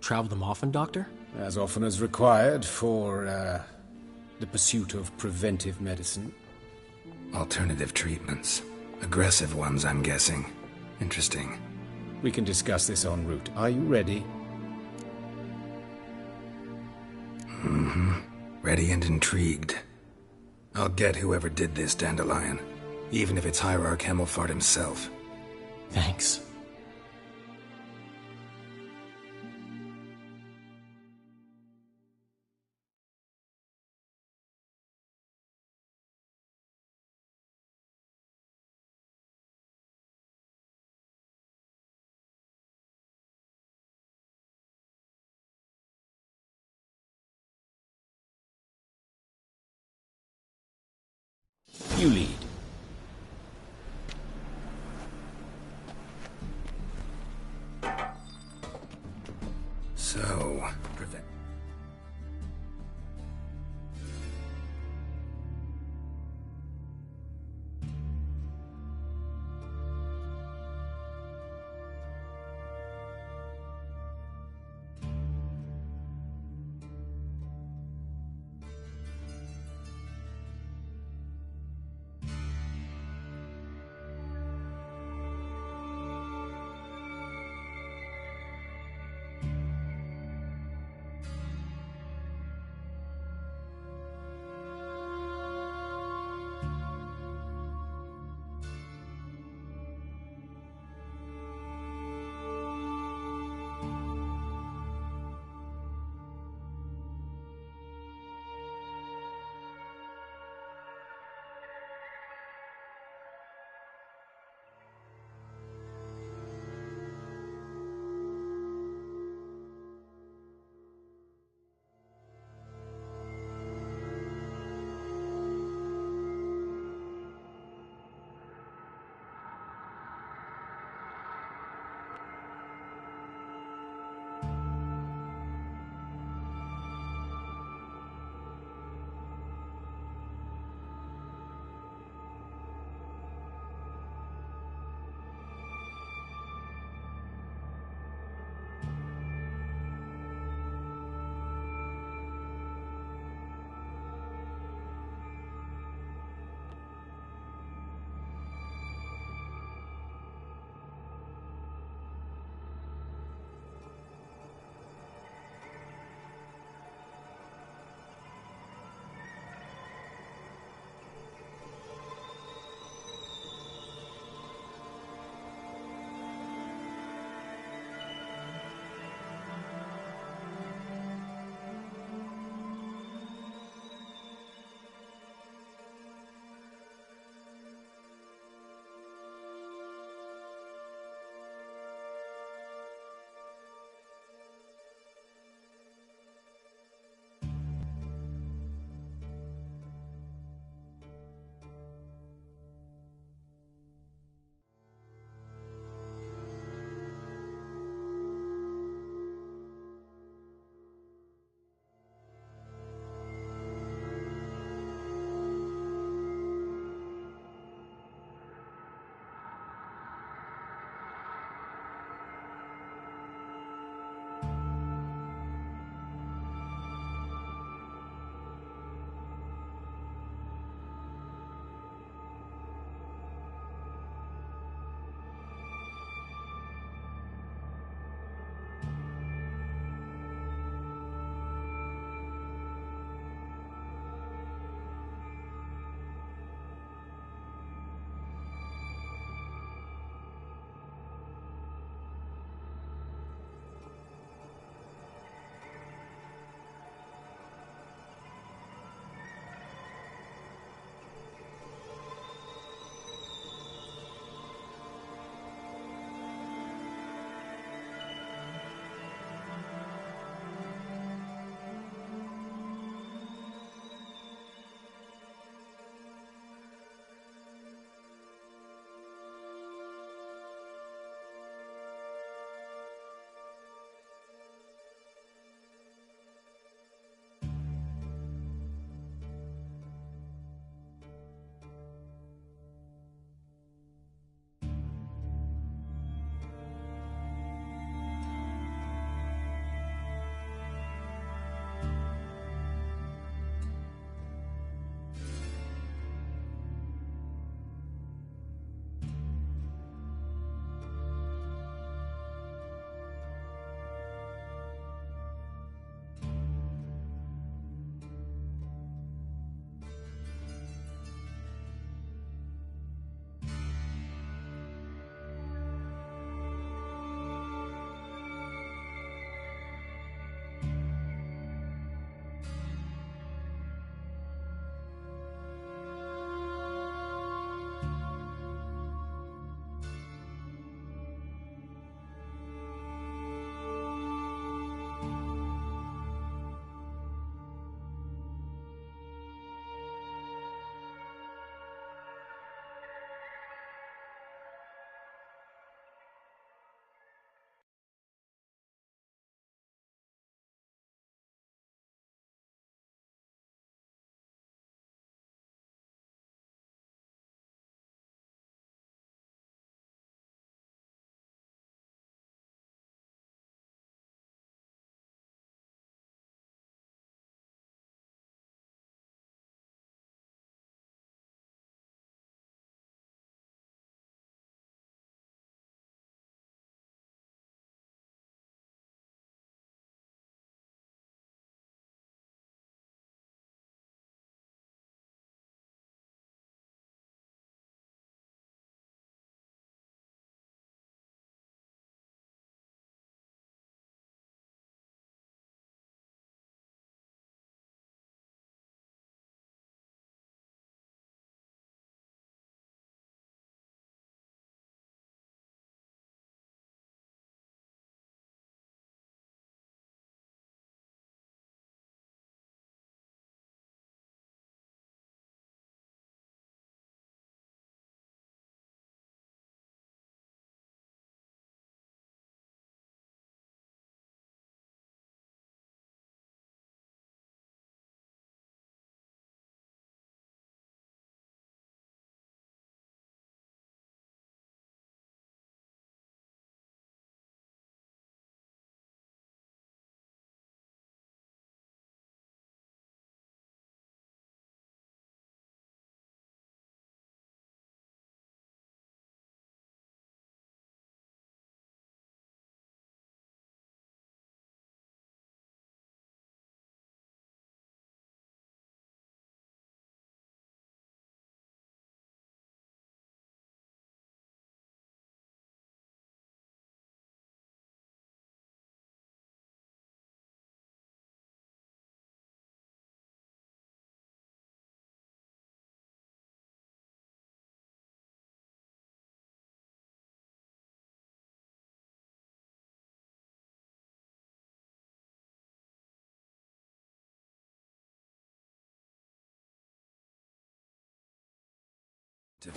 Speaker 5: Travel them often, Doctor?
Speaker 18: As often as required for, the pursuit of preventive medicine.
Speaker 6: Alternative treatments. Aggressive ones, I'm guessing. Interesting.
Speaker 18: We can discuss this en route. Are you ready?
Speaker 6: Mm-hmm. Ready and intrigued. I'll get whoever did this, Dandelion. Even if it's Hierarch Hemelfart himself.
Speaker 5: Thanks.
Speaker 18: You lead.
Speaker 6: So,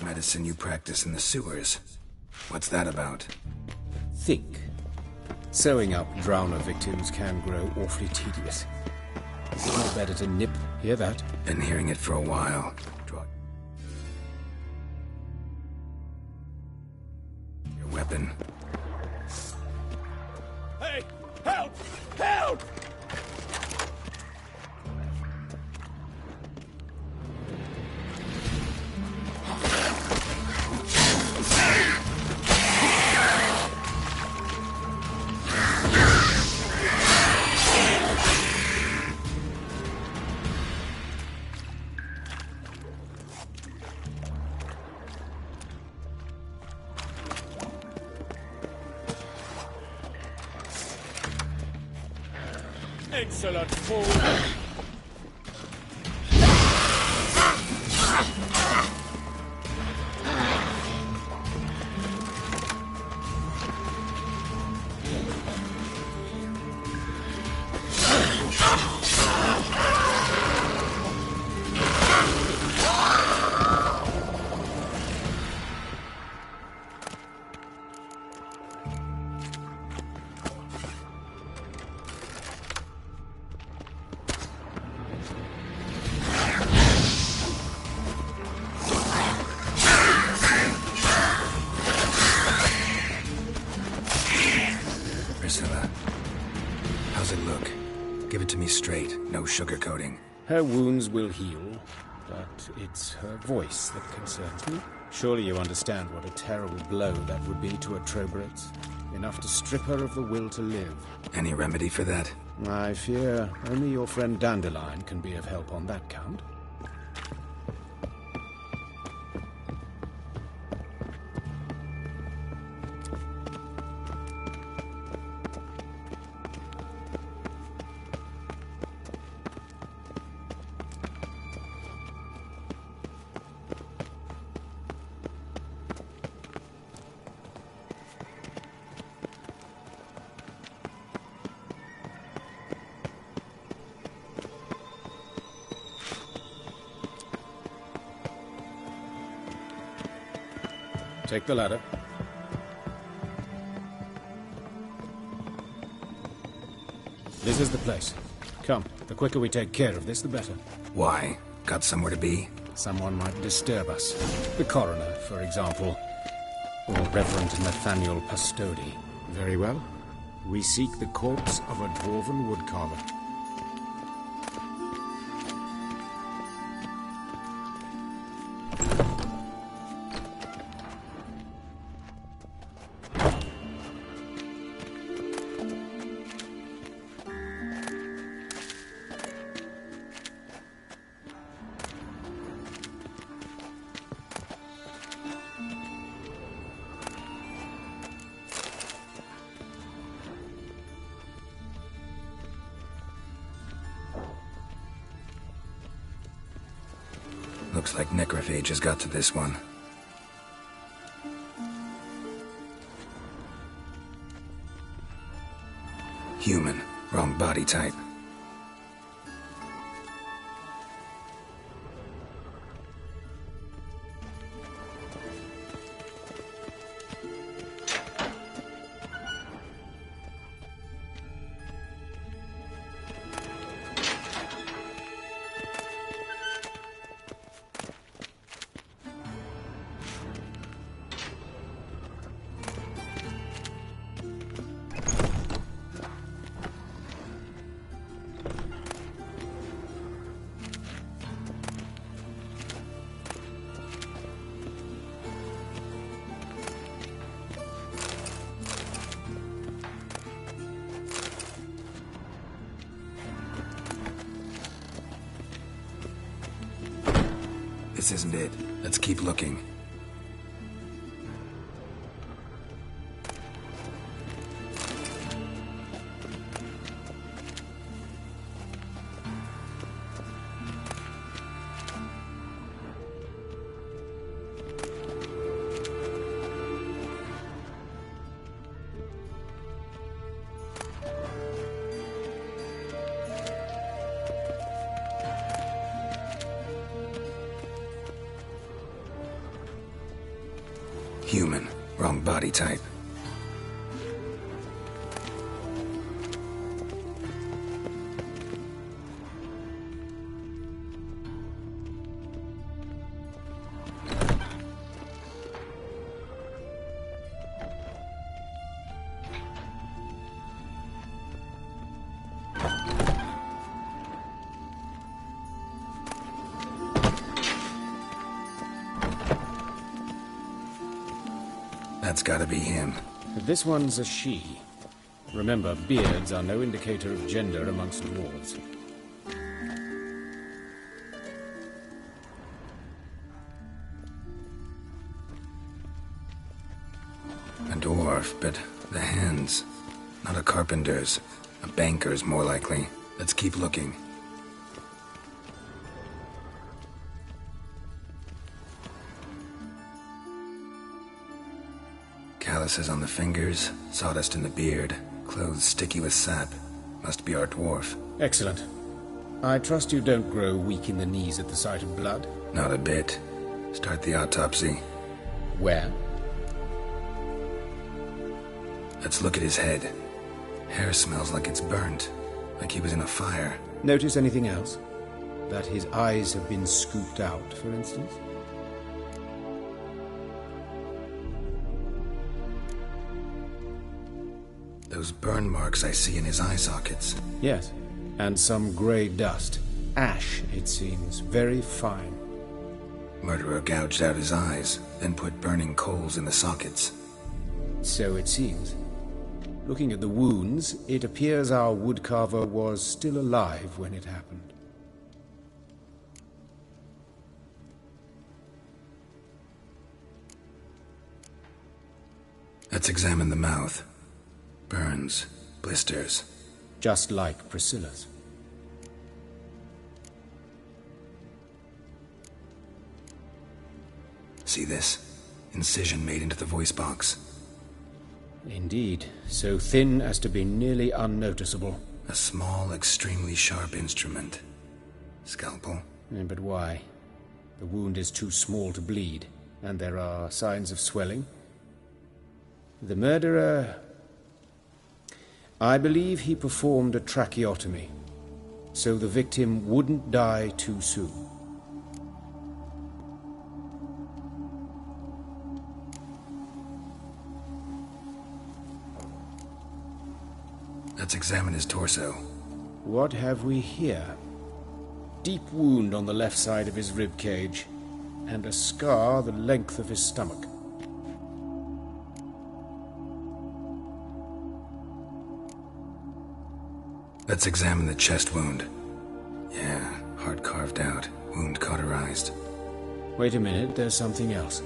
Speaker 6: Medicine you practice in the sewers. What's that about?
Speaker 18: Think. Sewing up drowner victims can grow awfully tedious. Is it not better to nip? Hear that?
Speaker 6: Been hearing it for a while. Your weapon.
Speaker 2: Hey! Help! Help! Excellent fool!
Speaker 6: Sugarcoating.
Speaker 18: Her wounds will heal, but it's her voice that concerns me. Surely you understand what a terrible blow that would be to a Troberet. Enough to strip her of the will to live.
Speaker 6: Any remedy for that?
Speaker 18: I fear only your friend Dandelion can be of help on that count. Take the ladder. This is the place. Come, the quicker we take care of this, the better.
Speaker 6: Why? Got somewhere to be?
Speaker 18: Someone might disturb us. The coroner, for example. Or Reverend Nathaniel Pastodi. Very well. We seek the corpse of a dwarven woodcarver.
Speaker 6: Looks like necrophage has got to this one. Human. Wrong body type. This isn't it. Let's keep looking. Human. Wrong body type. That's gotta be him.
Speaker 18: This one's a she. Remember, beards are no indicator of gender amongst dwarves.
Speaker 6: A dwarf, but the hands. Not a carpenter's. A banker's, more likely. Let's keep looking. Calluses on the fingers, sawdust in the beard, clothes sticky with sap. Must be our dwarf.
Speaker 18: Excellent. I trust you don't grow weak in the knees at the sight of blood?
Speaker 6: Not a bit. Start the autopsy.
Speaker 18: Where?
Speaker 6: Let's look at his head. Hair smells like it's burnt, like he was in a fire.
Speaker 18: Notice anything else? That his eyes have been scooped out, for instance?
Speaker 6: Those burn marks I see in his eye sockets.
Speaker 18: Yes, and some grey dust. Ash, it seems. Very fine.
Speaker 6: Murderer gouged out his eyes, then put burning coals in the sockets.
Speaker 18: So it seems. Looking at the wounds, it appears our woodcarver was still alive when it happened.
Speaker 6: Let's examine the mouth. Burns, blisters.
Speaker 18: Just like Priscilla's.
Speaker 6: See this? Incision made into the voice box.
Speaker 18: Indeed, so thin as to be nearly unnoticeable.
Speaker 6: A small, extremely sharp instrument. Scalpel?
Speaker 18: But why? The wound is too small to bleed, and there are signs of swelling. The murderer... I believe he performed a tracheotomy, so the victim wouldn't die too soon.
Speaker 6: Let's examine his torso.
Speaker 18: What have we here? Deep wound on the left side of his rib cage, and a scar the length of his stomach.
Speaker 6: Let's examine the chest wound. Yeah, heart carved out, wound cauterized.
Speaker 18: Wait a minute, there's something else.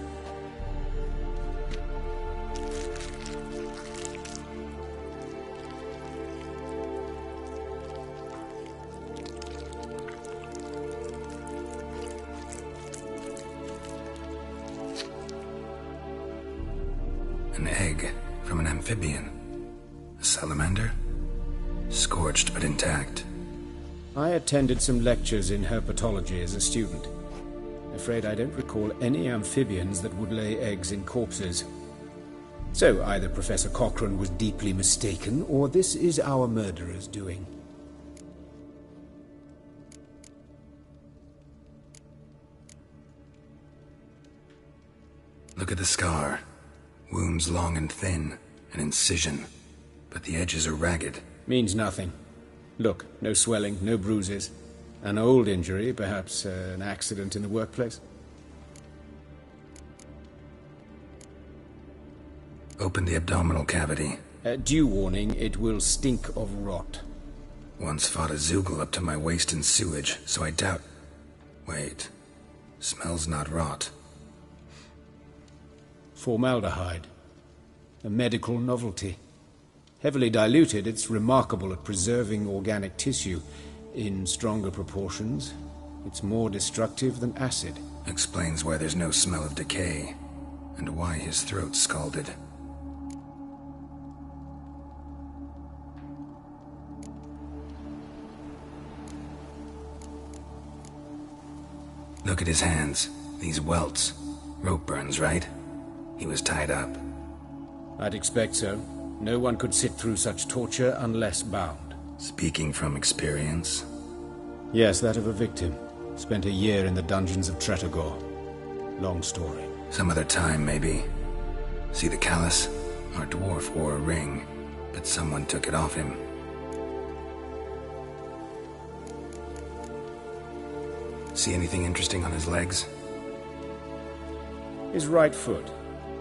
Speaker 6: An egg from an amphibian. A salamander? Scorched but intact.
Speaker 18: I attended some lectures in herpetology as a student. Afraid I don't recall any amphibians that would lay eggs in corpses. So either Professor Cochrane was deeply mistaken, or this is our murderer's doing.
Speaker 6: Look at the scar. Wounds long and thin, an incision. But the edges are ragged.
Speaker 18: Means nothing. Look, no swelling, no bruises. An old injury, perhaps an accident in the workplace.
Speaker 6: Open the abdominal cavity.
Speaker 18: Due warning, it will stink of rot.
Speaker 6: Once fought a Zoogle up to my waist in sewage, so I doubt... Wait. Smells not rot.
Speaker 18: Formaldehyde. A medical novelty. Heavily diluted, it's remarkable at preserving organic tissue. In stronger proportions, it's more destructive than acid.
Speaker 6: Explains why there's no smell of decay, and why his throat's scalded. Look at his hands. These welts. Rope burns, right? He was tied up.
Speaker 18: I'd expect so. No one could sit through such torture unless bound.
Speaker 6: Speaking from experience?
Speaker 18: Yes, that of a victim. Spent a year in the dungeons of Tretogor. Long story.
Speaker 6: Some other time, maybe. See the callus? Our dwarf wore a ring, but someone took it off him. See anything interesting on his legs?
Speaker 18: His right foot.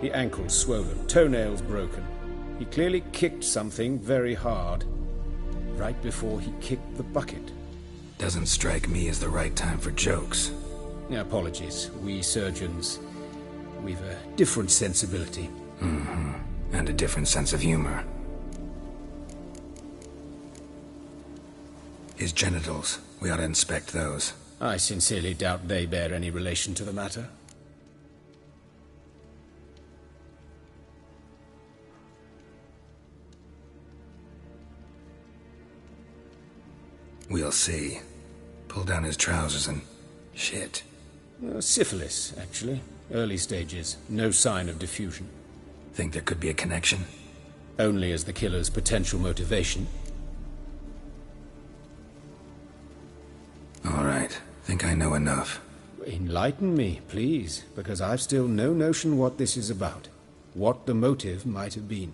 Speaker 18: The ankle swollen, toenails broken. He clearly kicked something very hard. Right before he kicked the bucket.
Speaker 6: Doesn't strike me as the right time for jokes.
Speaker 18: Apologies. We surgeons, we've a different sensibility.
Speaker 6: Mm-hmm. And a different sense of humor. His genitals. We ought to inspect those.
Speaker 18: I sincerely doubt they bear any relation to the matter.
Speaker 6: We'll see. Pull down his trousers and... shit.
Speaker 18: Syphilis, actually. Early stages. No sign of diffusion.
Speaker 6: Think there could be a connection?
Speaker 18: Only as the killer's potential motivation.
Speaker 6: All right. Think I know enough.
Speaker 18: Enlighten me, please, because I've still no notion what this is about. What the motive might have been.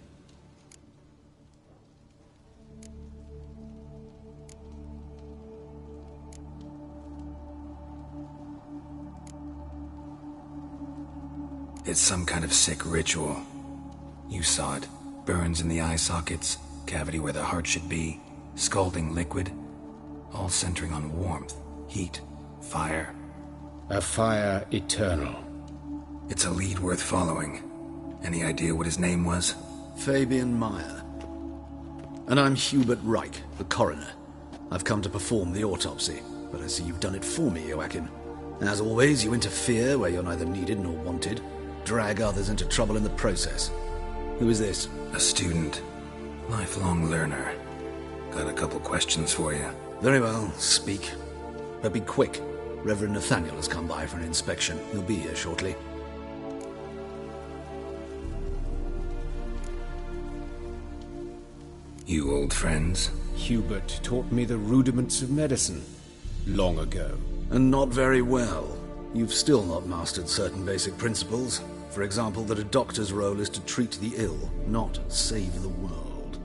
Speaker 6: It's some kind of sick ritual. You saw it. Burns in the eye sockets, cavity where the heart should be, scalding liquid, all centering on warmth, heat, fire.
Speaker 18: A fire eternal.
Speaker 6: It's a lead worth following. Any idea what his name was?
Speaker 19: Fabian Meyer. And I'm Hubert Reich, the coroner. I've come to perform the autopsy, but I see you've done it for me, Joachim. As always, you interfere where you're neither needed nor wanted. Drag others into trouble in the process. Who is this?
Speaker 6: A student. Lifelong learner. Got a couple questions for you.
Speaker 19: Very well, speak. But be quick. Reverend Nathaniel has come by for an inspection. He'll be here shortly.
Speaker 6: You old friends?
Speaker 18: Hubert taught me the rudiments of medicine. Long ago.
Speaker 19: And not very well. You've still not mastered certain basic principles. For example, that a doctor's role is to treat the ill, not save the world.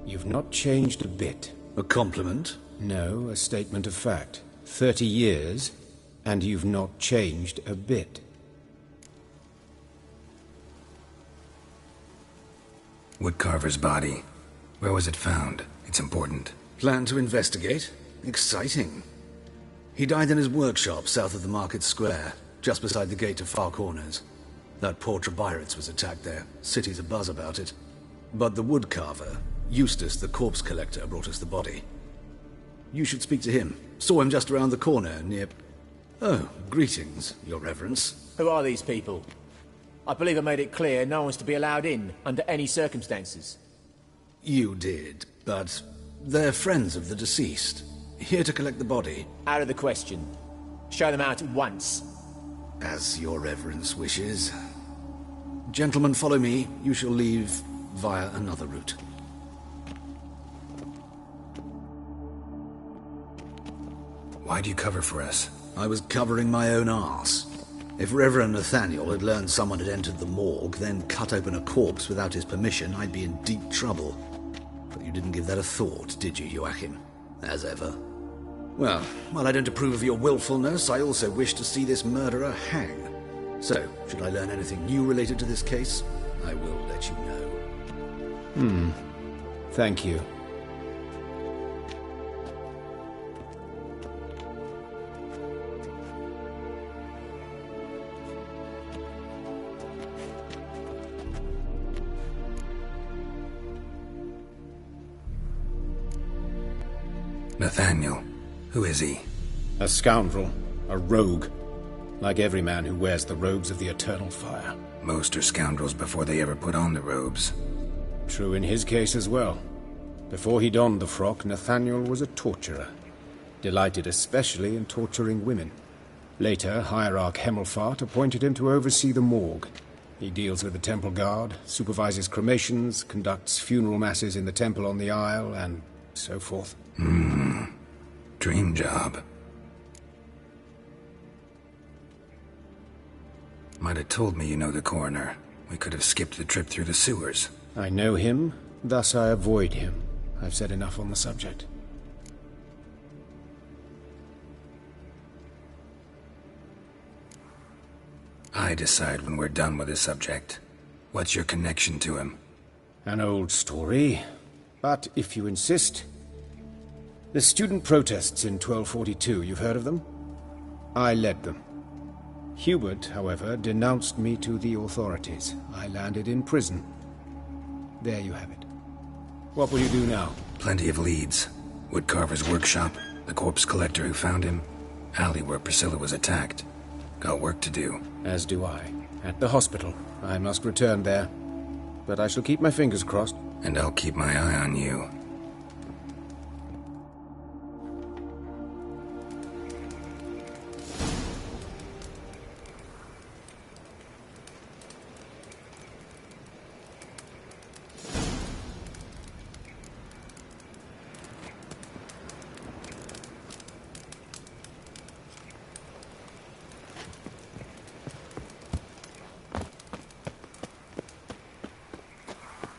Speaker 18: You've not changed a bit.
Speaker 19: A compliment?
Speaker 18: No, a statement of fact. 30 years, and you've not changed a bit.
Speaker 6: Woodcarver's body. Where was it found? It's important.
Speaker 19: Plan to investigate? Exciting. He died in his workshop south of the market square, just beside the gate to Far Corners. That poor Trebirates was attacked there. City's abuzz about it. But the woodcarver, Eustace the corpse collector, brought us the body. You should speak to him. Saw him just around the corner near... Oh, greetings, Your Reverence.
Speaker 20: Who are these people? I believe I made it clear no one's to be allowed in under any circumstances.
Speaker 19: You did, but they're friends of the deceased. Here to collect the body.
Speaker 20: Out of the question. Show them out at once.
Speaker 19: As Your Reverence wishes. Gentlemen, follow me. You shall leave via another route.
Speaker 6: Why'd you cover for us?
Speaker 19: I was covering my own arse. If Reverend Nathaniel had learned someone had entered the morgue, then cut open a corpse without his permission, I'd be in deep trouble. But you didn't give that a thought, did you, Joachim? As ever. Well, while I don't approve of your willfulness, I also wish to see this murderer hang. So, should I learn anything new related to this case, I will let you know.
Speaker 18: Thank you.
Speaker 6: Nathaniel. Who is he?
Speaker 18: A scoundrel. A rogue. Like every man who wears the robes of the eternal fire.
Speaker 6: Most are scoundrels before they ever put on the robes.
Speaker 18: True in his case as well. Before he donned the frock, Nathaniel was a torturer. Delighted especially in torturing women. Later, Hierarch Hemmelfart appointed him to oversee the morgue. He deals with the temple guard, supervises cremations, conducts funeral masses in the temple on the Isle, and so forth.
Speaker 6: Dream job. Might have told me you know the coroner. We could have skipped the trip through the sewers.
Speaker 18: I know him, thus I avoid him. I've said enough on the subject.
Speaker 6: I decide when we're done with this subject. What's your connection to him?
Speaker 18: An old story, but if you insist... The student protests in 1242, you've heard of them? I led them. Hubert, however, denounced me to the authorities. I landed in prison. There you have it. What will you do now?
Speaker 6: Plenty of leads. Woodcarver's workshop, the corpse collector who found him, alley where Priscilla was attacked. Got work to do.
Speaker 18: As do I. At the hospital. I must return there. But I shall keep my fingers crossed.
Speaker 6: And I'll keep my eye on you.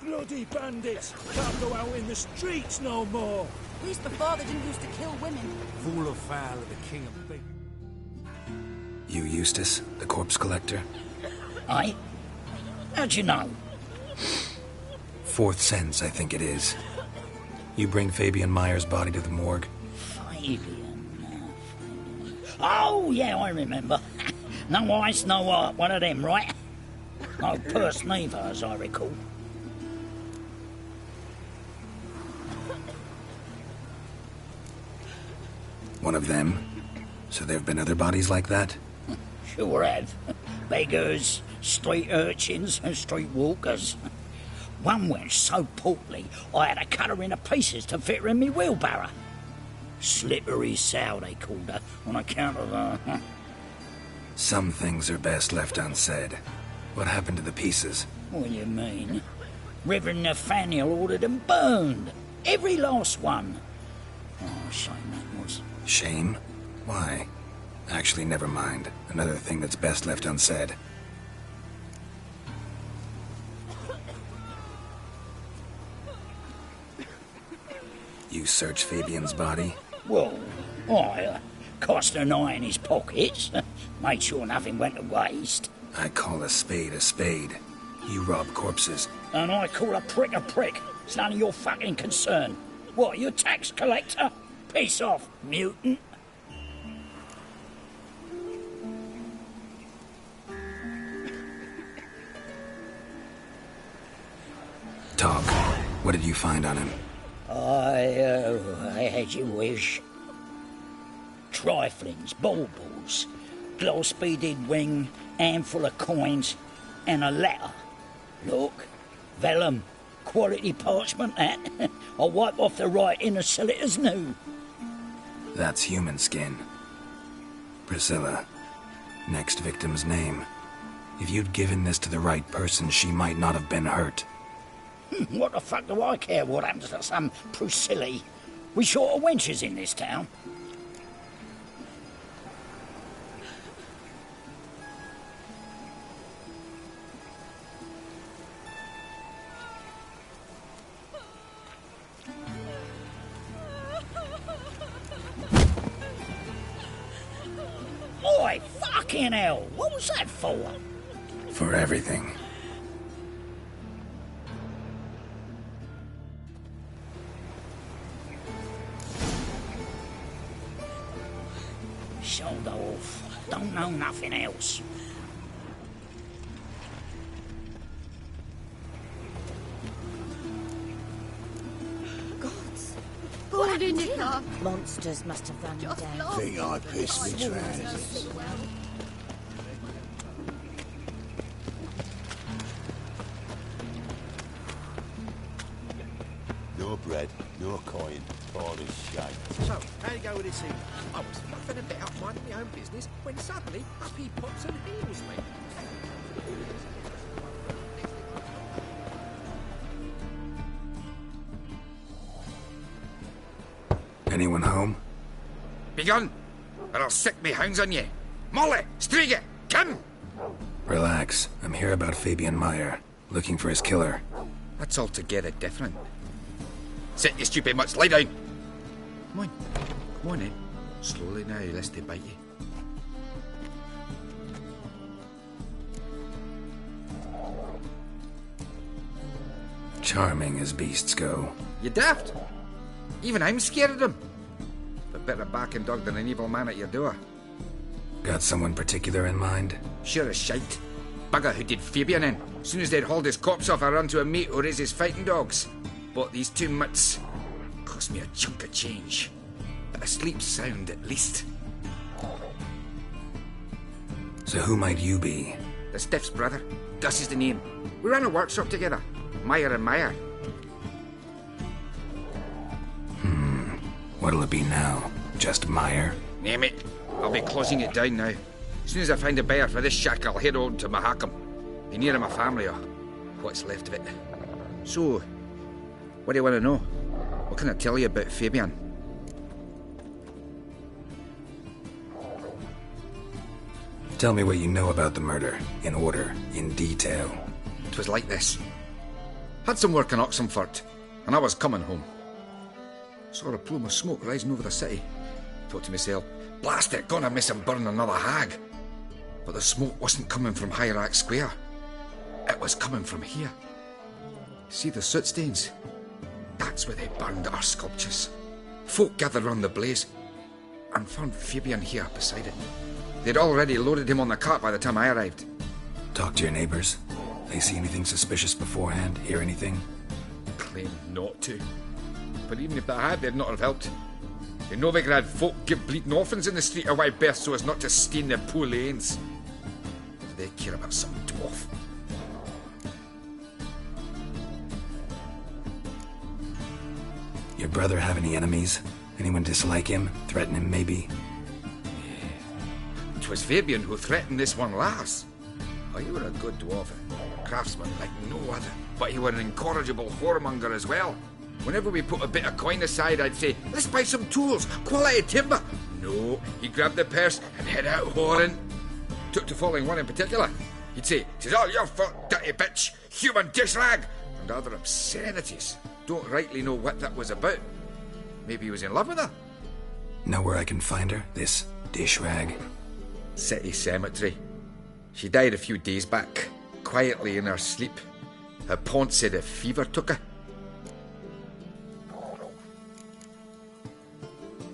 Speaker 8: Bloody bandits! Can't go out in the streets no more!
Speaker 12: At least before they didn't used to kill women.
Speaker 2: Full of foul of the king of big.
Speaker 6: You Eustace, the corpse collector?
Speaker 21: Aye? How'd you know?
Speaker 6: Fourth sense, I think it is. You bring Fabian Meyer's body to the morgue?
Speaker 21: Fabian. Oh, yeah, I remember. No eyes, no heart, one of them, right? No purse neither, as I recall.
Speaker 6: One of them? So there have been other bodies like that?
Speaker 21: Sure have. Beggars, street urchins, and street walkers. One went so portly, I had to cut her into pieces to fit her in me wheelbarrow. Slippery sow, they called her, on account of her.
Speaker 6: Some things are best left unsaid. What happened to the pieces?
Speaker 21: What do you mean? Reverend Nathaniel ordered them burned. Every last one. Oh, shame that was.
Speaker 6: Shame? Why? Actually, never mind. Another thing that's best left unsaid. You searched Fabian's body?
Speaker 21: Well, I cast an eye in his pockets. Made sure nothing went to waste.
Speaker 6: I call a spade a spade. You rob corpses.
Speaker 21: And I call a prick a prick. It's none of your fucking concern. What, you a tax collector? Piss off, mutant.
Speaker 6: Talk. What did you find on him?
Speaker 21: I had you wish. Triflings, baubles, gloss-beaded ring, handful of coins, and a letter. Look, vellum, quality parchment, that. I'll wipe off the writing and sell it as new.
Speaker 6: That's human skin. Priscilla. Next victim's name. If you'd given this to the right person, she might not have been hurt.
Speaker 21: What the fuck do I care what happens to some Priscilla? We short of wenches in this town. Oi, fucking hell! What was that for?
Speaker 6: For everything.
Speaker 21: Sold off. Don't know nothing else.
Speaker 12: Poor Lineker.
Speaker 9: Monsters must have run him down.
Speaker 1: Think I pissed me trousers. No bread, no coin, all is shite.
Speaker 7: So, how you go with this evening? I was fluffing about minding my own business when suddenly up he pops and heals me.
Speaker 6: Anyone home?
Speaker 16: Begone, or I'll sick me hounds on ye. Molly, Striege, come!
Speaker 6: Relax. I'm here about Fabian Meyer, looking for his killer.
Speaker 16: That's altogether different. Sit, you stupid mutts, lie down! Come on then. Slowly now, lest they bite you.
Speaker 6: Charming as beasts go.
Speaker 16: You daft? Even I'm scared of them. But better backing dog than an evil man at your door.
Speaker 6: Got someone particular in mind?
Speaker 16: Sure as shite. Bugger who did Fabian in. As soon as they'd hauled his corpse off, I run to a mate who raises fighting dogs. Bought these 2 mutts. Cost me a chunk of change. But I sleep sound at least.
Speaker 6: So who might you be?
Speaker 16: The Stiff's brother. Gus is the name. We ran a workshop together. Meyer and Meyer.
Speaker 6: What'll it be now? Just Meyer?
Speaker 16: Name it. I'll be closing it down now. As soon as I find a buyer for this shack, I'll head on to Mahakam. Be near my family, or what's left of it. So, what do you want to know? What can I tell you about Fabian?
Speaker 6: Tell me what you know about the murder, in order, in detail.
Speaker 16: It was like this. Had some work in Oxenford, and I was coming home. Saw a plume of smoke rising over the city. Thought to myself, blast it, gonna miss him burn another hag. But the smoke wasn't coming from Hierarch Square. It was coming from here. See the soot stains? That's where they burned our sculptures. Folk gathered round the blaze, and found Fabian here beside it. They'd already loaded him on the cart by the time I arrived.
Speaker 6: Talk to your neighbors. They see anything suspicious beforehand? Hear anything?
Speaker 16: Claim not to. But even if they had, they'd not have helped. In Novigrad, folk give bleeding orphans in the street a wide berth so as not to stain their poor lanes. They care about some dwarf.
Speaker 6: Your brother have any enemies? Anyone dislike him? Threaten him, maybe?
Speaker 16: 'Twas Fabian who threatened this one last. Oh, you were a good dwarf, craftsman like no other. But you were an incorrigible whoremonger as well. Whenever we put a bit of coin aside, I'd say, let's buy some tools, quality timber. No, he grabbed the purse and head out whoring. Took to following one in particular. He'd say, "'Tis all your fault, dirty bitch, human dish rag," and other obscenities. Don't rightly know what that was about. Maybe he was in love with her.
Speaker 6: Know where I can find her, this dish rag?
Speaker 16: City cemetery. She died a few days back, quietly in her sleep. Her pont said a fever took her.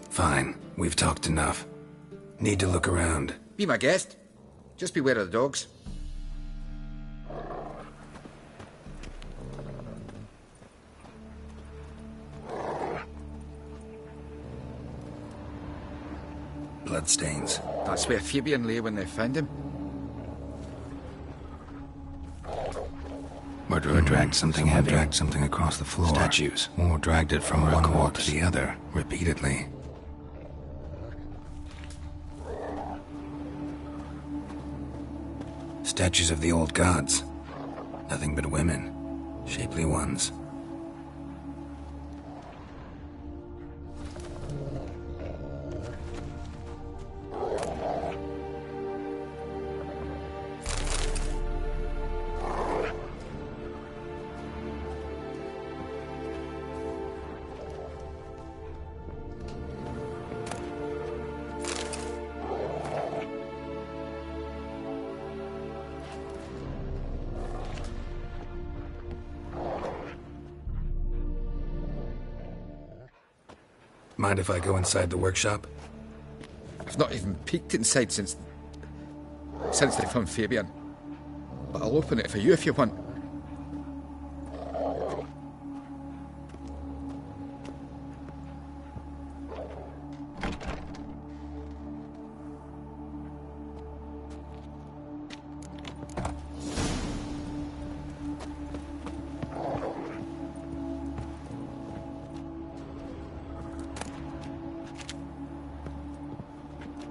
Speaker 6: Fine, we've talked enough. Need to look around.
Speaker 16: Be my guest. Just beware of the dogs.
Speaker 6: Bloodstains.
Speaker 16: That's where Fabian lay when they found him.
Speaker 6: Murderer dragged something heavy. Dragged something across the floor. Statues. Or dragged it from one wall to the other, repeatedly. Statues of the old gods. Nothing but women. Shapely ones. Mind if I go inside the workshop?
Speaker 16: I've not even peeked inside since they found Fabian. But I'll open it for you if you want.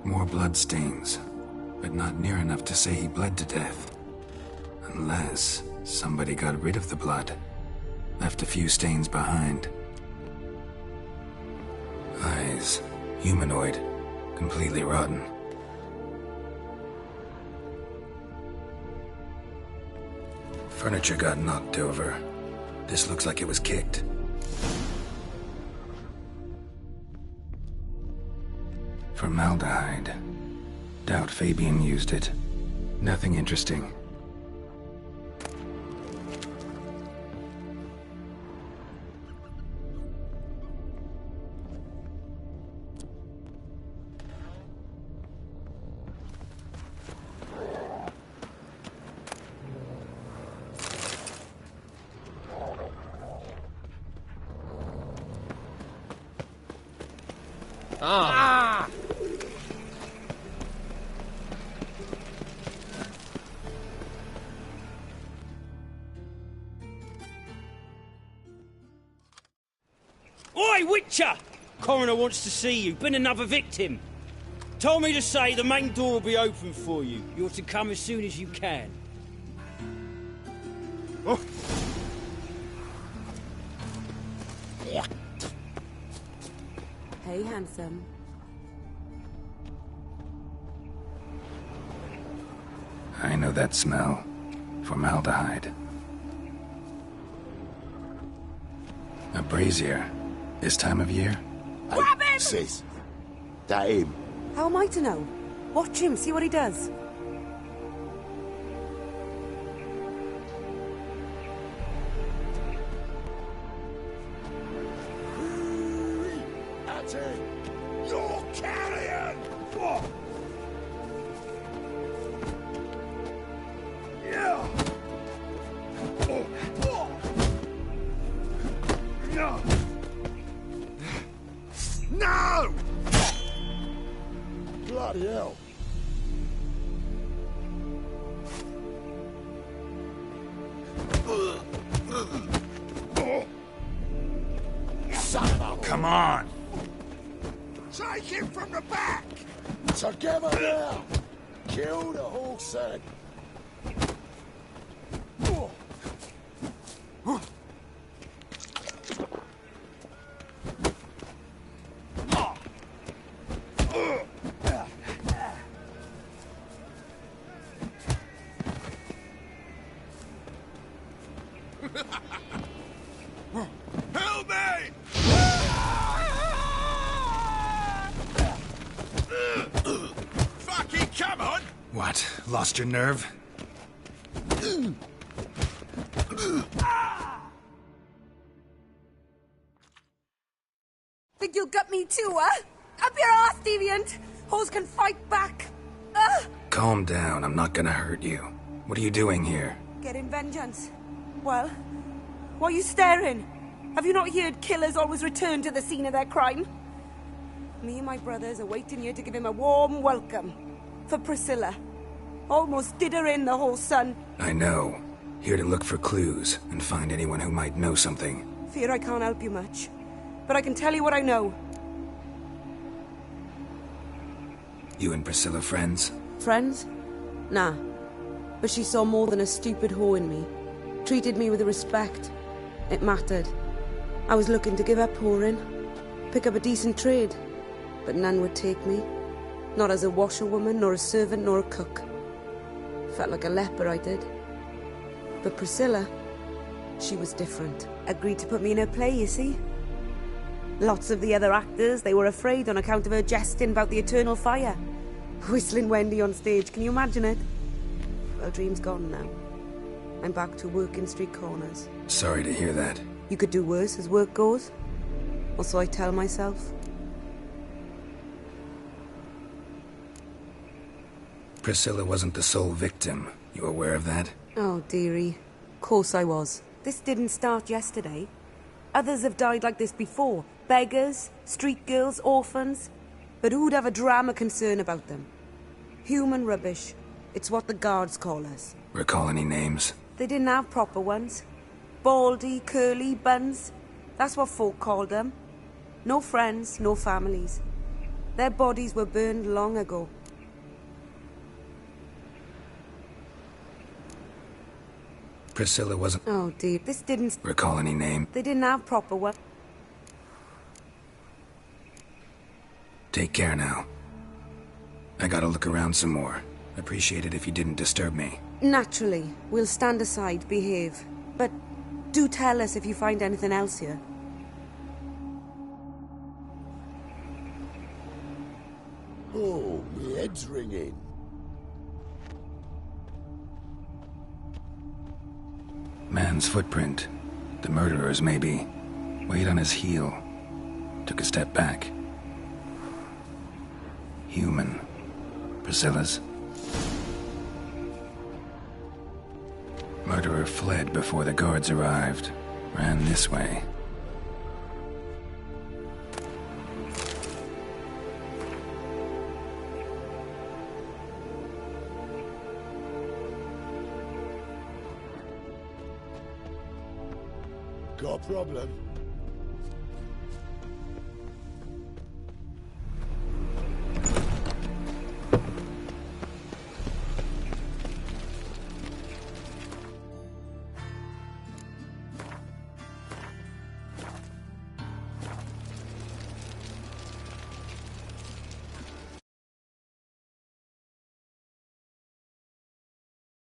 Speaker 6: More bloodstains, but not near enough to say he bled to death. Unless somebody got rid of the blood, left a few stains behind. I was humanoid, completely rotten. Furniture got knocked over. This looks like it was kicked. Formaldehyde. Doubt Fabian used it. Nothing interesting.
Speaker 5: Ah!
Speaker 11: Oi, Witcher! Coroner wants to see you. Been another victim. Told me to say the main door will be open for you. You're to come as soon as you can. Oh.
Speaker 15: Hey, handsome.
Speaker 6: I know that smell. Formaldehyde. A brazier. This time of year?
Speaker 1: Grab him! Sis, that him.
Speaker 12: How am I to know? Watch him, see what he does.
Speaker 1: That's it. You're carrion! Oh. Yeah. Oh. Oh. No! No! Bloody hell. Son of a...
Speaker 16: Come on!
Speaker 1: Take him from the back! Together now! Kill the horse then!
Speaker 10: Help me! Fucking come on!
Speaker 16: What? Lost your nerve?
Speaker 12: Think you'll gut me too, huh? Up your ass, deviant! Hoes can fight back!
Speaker 6: Calm down, I'm not gonna hurt you. What are you doing here?
Speaker 12: Getting vengeance. Well, why are you staring? Have you not heard killers always return to the scene of their crime? Me and my brothers are waiting here to give him a warm welcome. For Priscilla. Almost did her in, the whole son.
Speaker 6: I know. Here to look for clues and find anyone who might know something.
Speaker 12: Fear I can't help you much. But I can tell you what I know.
Speaker 6: You and Priscilla friends?
Speaker 12: Friends? Nah. But she saw more than a stupid whore in me. Treated me with respect. It mattered. I was looking to give up whoring. Pick up a decent trade. But none would take me. Not as a washerwoman, nor a servant, nor a cook. Felt like a leper, I did. But Priscilla, she was different. Agreed to put me in her play, you see? Lots of the other actors, they were afraid on account of her jesting about the eternal fire. Whistling Wendy on stage, can you imagine it? Well, dream's gone now. I'm back to working street corners.
Speaker 6: Sorry to hear that.
Speaker 12: You could do worse as work goes. Or so I tell myself.
Speaker 6: Priscilla wasn't the sole victim. You aware of that?
Speaker 12: Oh, dearie. Course I was. This didn't start yesterday. Others have died like this before. Beggars, street girls, orphans. But who'd have a drama concern about them? Human rubbish. It's what the guards call us.
Speaker 6: Recall any names?
Speaker 12: They didn't have proper ones. Baldy, curly, buns. That's what folk called them. No friends, no families. Their bodies were burned long ago.
Speaker 6: Priscilla wasn't...
Speaker 12: Oh, dear. This didn't...
Speaker 6: Recall any name?
Speaker 12: They didn't have proper ones.
Speaker 6: Take care now. I gotta look around some more. Appreciate it if you didn't disturb me.
Speaker 12: Naturally. We'll stand aside, behave. But do tell us if you find anything else here.
Speaker 1: Oh, my head's ringing.
Speaker 6: Man's footprint. The murderer's, maybe. Weight on his heel. Took a step back. Human. Priscilla's. Murderer fled before the guards arrived. Ran this way.
Speaker 1: Got a problem?